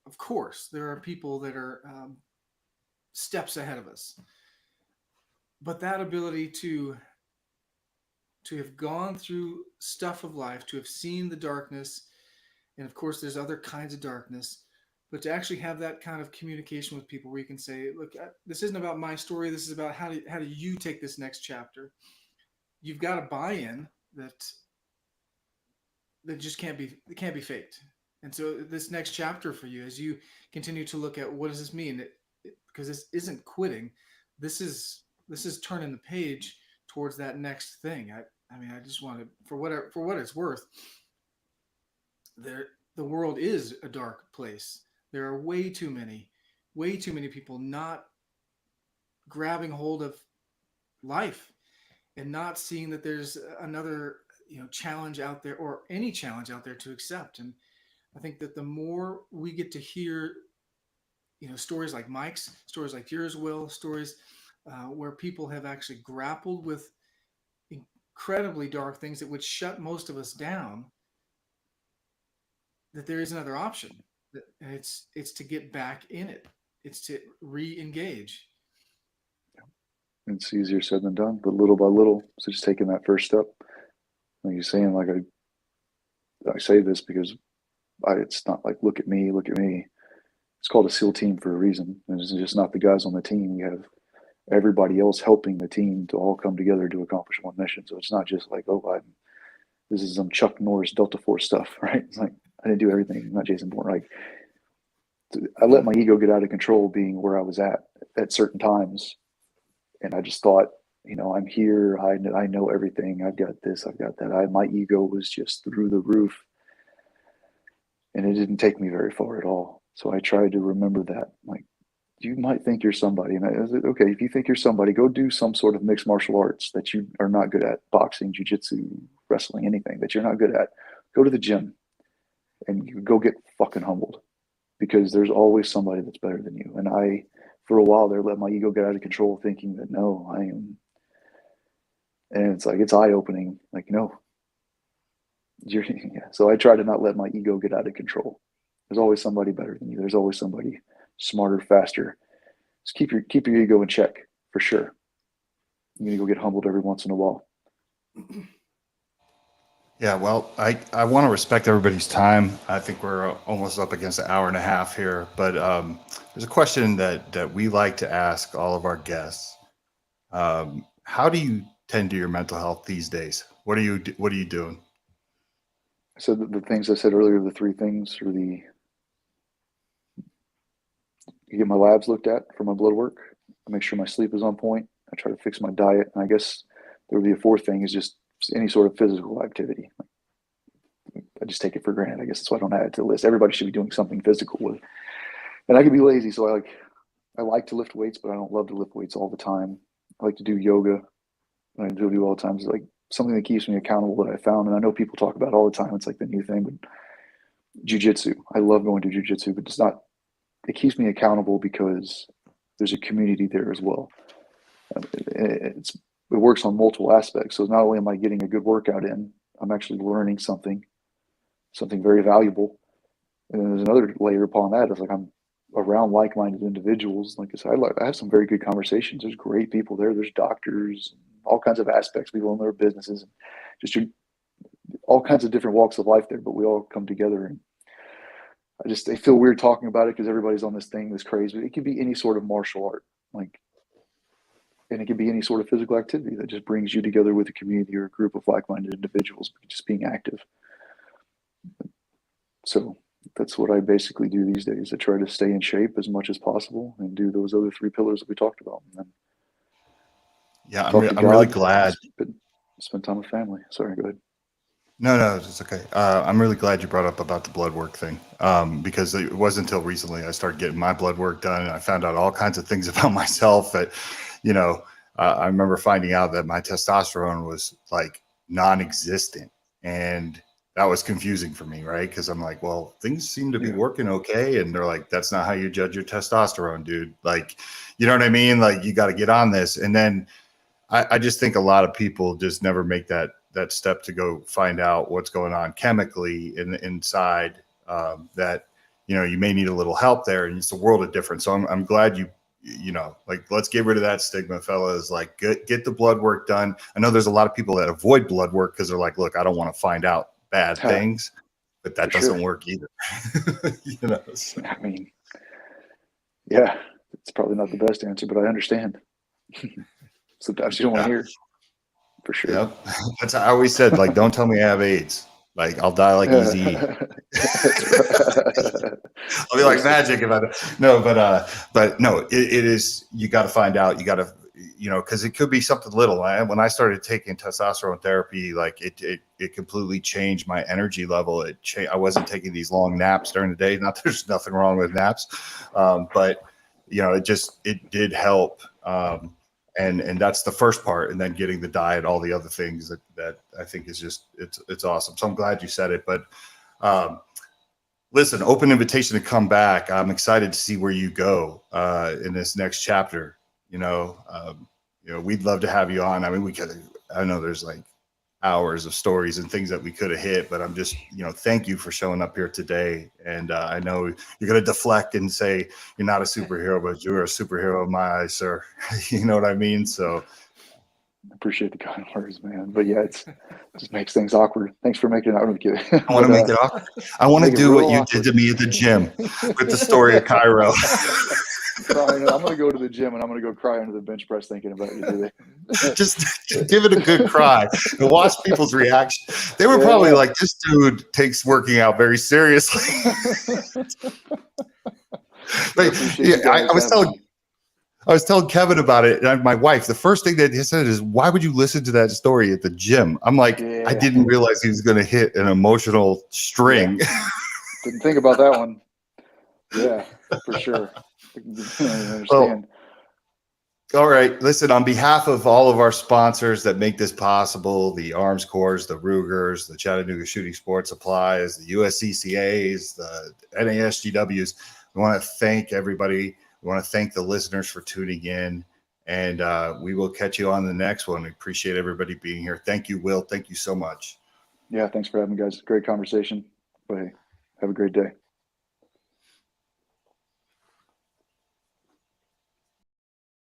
of course, there are people that are steps ahead of us, but that ability to have gone through stuff of life, to have seen the darkness, and of course, there's other kinds of darkness, but to actually have that kind of communication with people where you can say, "Look, this isn't about my story. This is about how do you take this next chapter." You've got a buy-in that just can't be faked. And so this next chapter for you, as you continue to look at what does this mean, because this isn't quitting, this is turning the page towards that next thing. I mean, I just want to, for what it's worth, the world is a dark place. There are way too many people not grabbing hold of life and not seeing that there's another challenge out there, or any challenge out there, to accept. And I think that the more we get to hear stories like Mike's, stories like yours, Will, stories where people have actually grappled with incredibly dark things that would shut most of us down, that there is another option. And it's to get back in it. It's to re-engage. It's easier said than done, but little by little. So just taking that first step. Like you're saying, like I say this because it's not like look at me, look at me. It's called a SEAL team for a reason. And it's just not the guys on the team. You have everybody else helping the team to all come together to accomplish one mission. So it's not just like, oh, this is some Chuck Norris Delta Force stuff, right? It's like I didn't do everything. I'm not Jason Bourne. Like I let my ego get out of control, being where I was at certain times, and I just thought, I'm here. I know everything. I've got this. I've got that. My ego was just through the roof, and it didn't take me very far at all. So I tried to remember that, like, you might think you're somebody, and I was like, okay, if you think you're somebody, go do some sort of mixed martial arts that you are not good at, boxing, jiu-jitsu, wrestling, anything that you're not good at. Go to the gym and you go get fucking humbled, because there's always somebody that's better than you. And I, for a while there, let my ego get out of control, thinking that no, I am. And it's like, it's eye-opening. Like, no, yeah. So I try to not let my ego get out of control. There's always somebody better than you. There's always somebody smarter, faster. Just keep your ego in check, for sure. You're gonna go get humbled every once in a while. Yeah, well, I want to respect everybody's time. I think we're almost up against an hour and a half here, but there's a question that we like to ask all of our guests. How do you tend to your mental health these days? What are you doing? So the things I said earlier, the three things are you get my labs looked at for my blood work. I make sure my sleep is on point. I try to fix my diet. And I guess there would be a fourth thing, is just any sort of physical activity. I just take it for granted. I guess that's why I don't add it to the list. Everybody should be doing something physical with. And I can be lazy, so I like to lift weights, but I don't love to lift weights all the time. I like to do yoga. I do all the time. It's like something that keeps me accountable that I found. And I know people talk about it all the time. It's like the new thing, but jiu-jitsu. I love going to jiu-jitsu, but it keeps me accountable because there's a community there as well. It works on multiple aspects. So not only am I getting a good workout in, I'm actually learning something very valuable. And then there's another layer upon that. It's like I'm around like-minded individuals. Like I said, I have some very good conversations. There's great people there. There's doctors, all kinds of aspects, people in their businesses, just all kinds of different walks of life there. But we all come together, and I feel weird talking about it because everybody's on this thing, this craze. But it could be any sort of martial art, and it can be any sort of physical activity that just brings you together with a community or a group of like-minded individuals, just being active. So that's what I basically do these days. I try to stay in shape as much as possible and do those other three pillars that we talked about. And yeah, I'm really glad. Spend time with family. Sorry, go ahead. No, it's okay. I'm really glad you brought up about the blood work thing, because it wasn't until recently I started getting my blood work done, and I found out all kinds of things about myself that, I remember finding out that my testosterone was like non-existent, and that was confusing for me, right? Because I'm like, well, things seem to be working okay, and they're like, that's not how you judge your testosterone, dude. Like, you know what I mean? Like, you got to get on this, and then I just think a lot of people just never make that step to go find out what's going on chemically inside, that, you may need a little help there, and it's a world of difference. So I'm glad let's get rid of that stigma, fellas. Like, get the blood work done. I know there's a lot of people that avoid blood work because they're like, look, I don't want to find out bad things, but that doesn't work either. So. I mean, yeah, it's probably not the best answer, but I understand. Sometimes you don't want to hear, for sure. Yep. That's I always said, like, don't tell me I have AIDS. Like, I'll die like Easy. I'll be like magic if I don't. No, but no, it is. You got to find out. You got to, because it could be something little. When I started taking testosterone therapy, like it completely changed my energy level. I wasn't taking these long naps during the day. Not there's nothing wrong with naps, but it did help. And that's the first part, and then getting the diet, all the other things that I think is just it's awesome. So I'm glad you said it. But listen, open invitation to come back. I'm excited to see where you go in this next chapter. We'd love to have you on. I mean, I know there's like hours of stories and things that we could have hit, but I'm just, thank you for showing up here today. And I know you're going to deflect and say you're not a superhero, but you're a superhero in my eyes, sir. You know what I mean? So I appreciate the kind words, man. But yeah, it just makes things awkward. Thanks for making it. I'm kidding. I want to make it awkward. I want to make it do what real you awkward. did to me at the gym with the story of Cairo. I'm going to go to the gym and I'm going to go cry under the bench press thinking about you today. just give it a good cry and watch people's reaction. They were probably like, this dude takes working out very seriously. But I was telling Kevin about it, and my wife, the first thing that he said is, why would you listen to that story at the gym? I'm like, I didn't realize he was going to hit an emotional string. Yeah. Didn't think about that one. Yeah, for sure. I understand. Well, all right. Listen, on behalf of all of our sponsors that make this possible, the Arms Corps, the Rugers, the Chattanooga Shooting Sports Supplies, the USCCAs, the NASGWs, we want to thank everybody. We want to thank the listeners for tuning in, and we will catch you on the next one. We appreciate everybody being here. Thank you, Will. Thank you so much. Yeah, thanks for having me, guys. Great conversation. But hey, have a great day.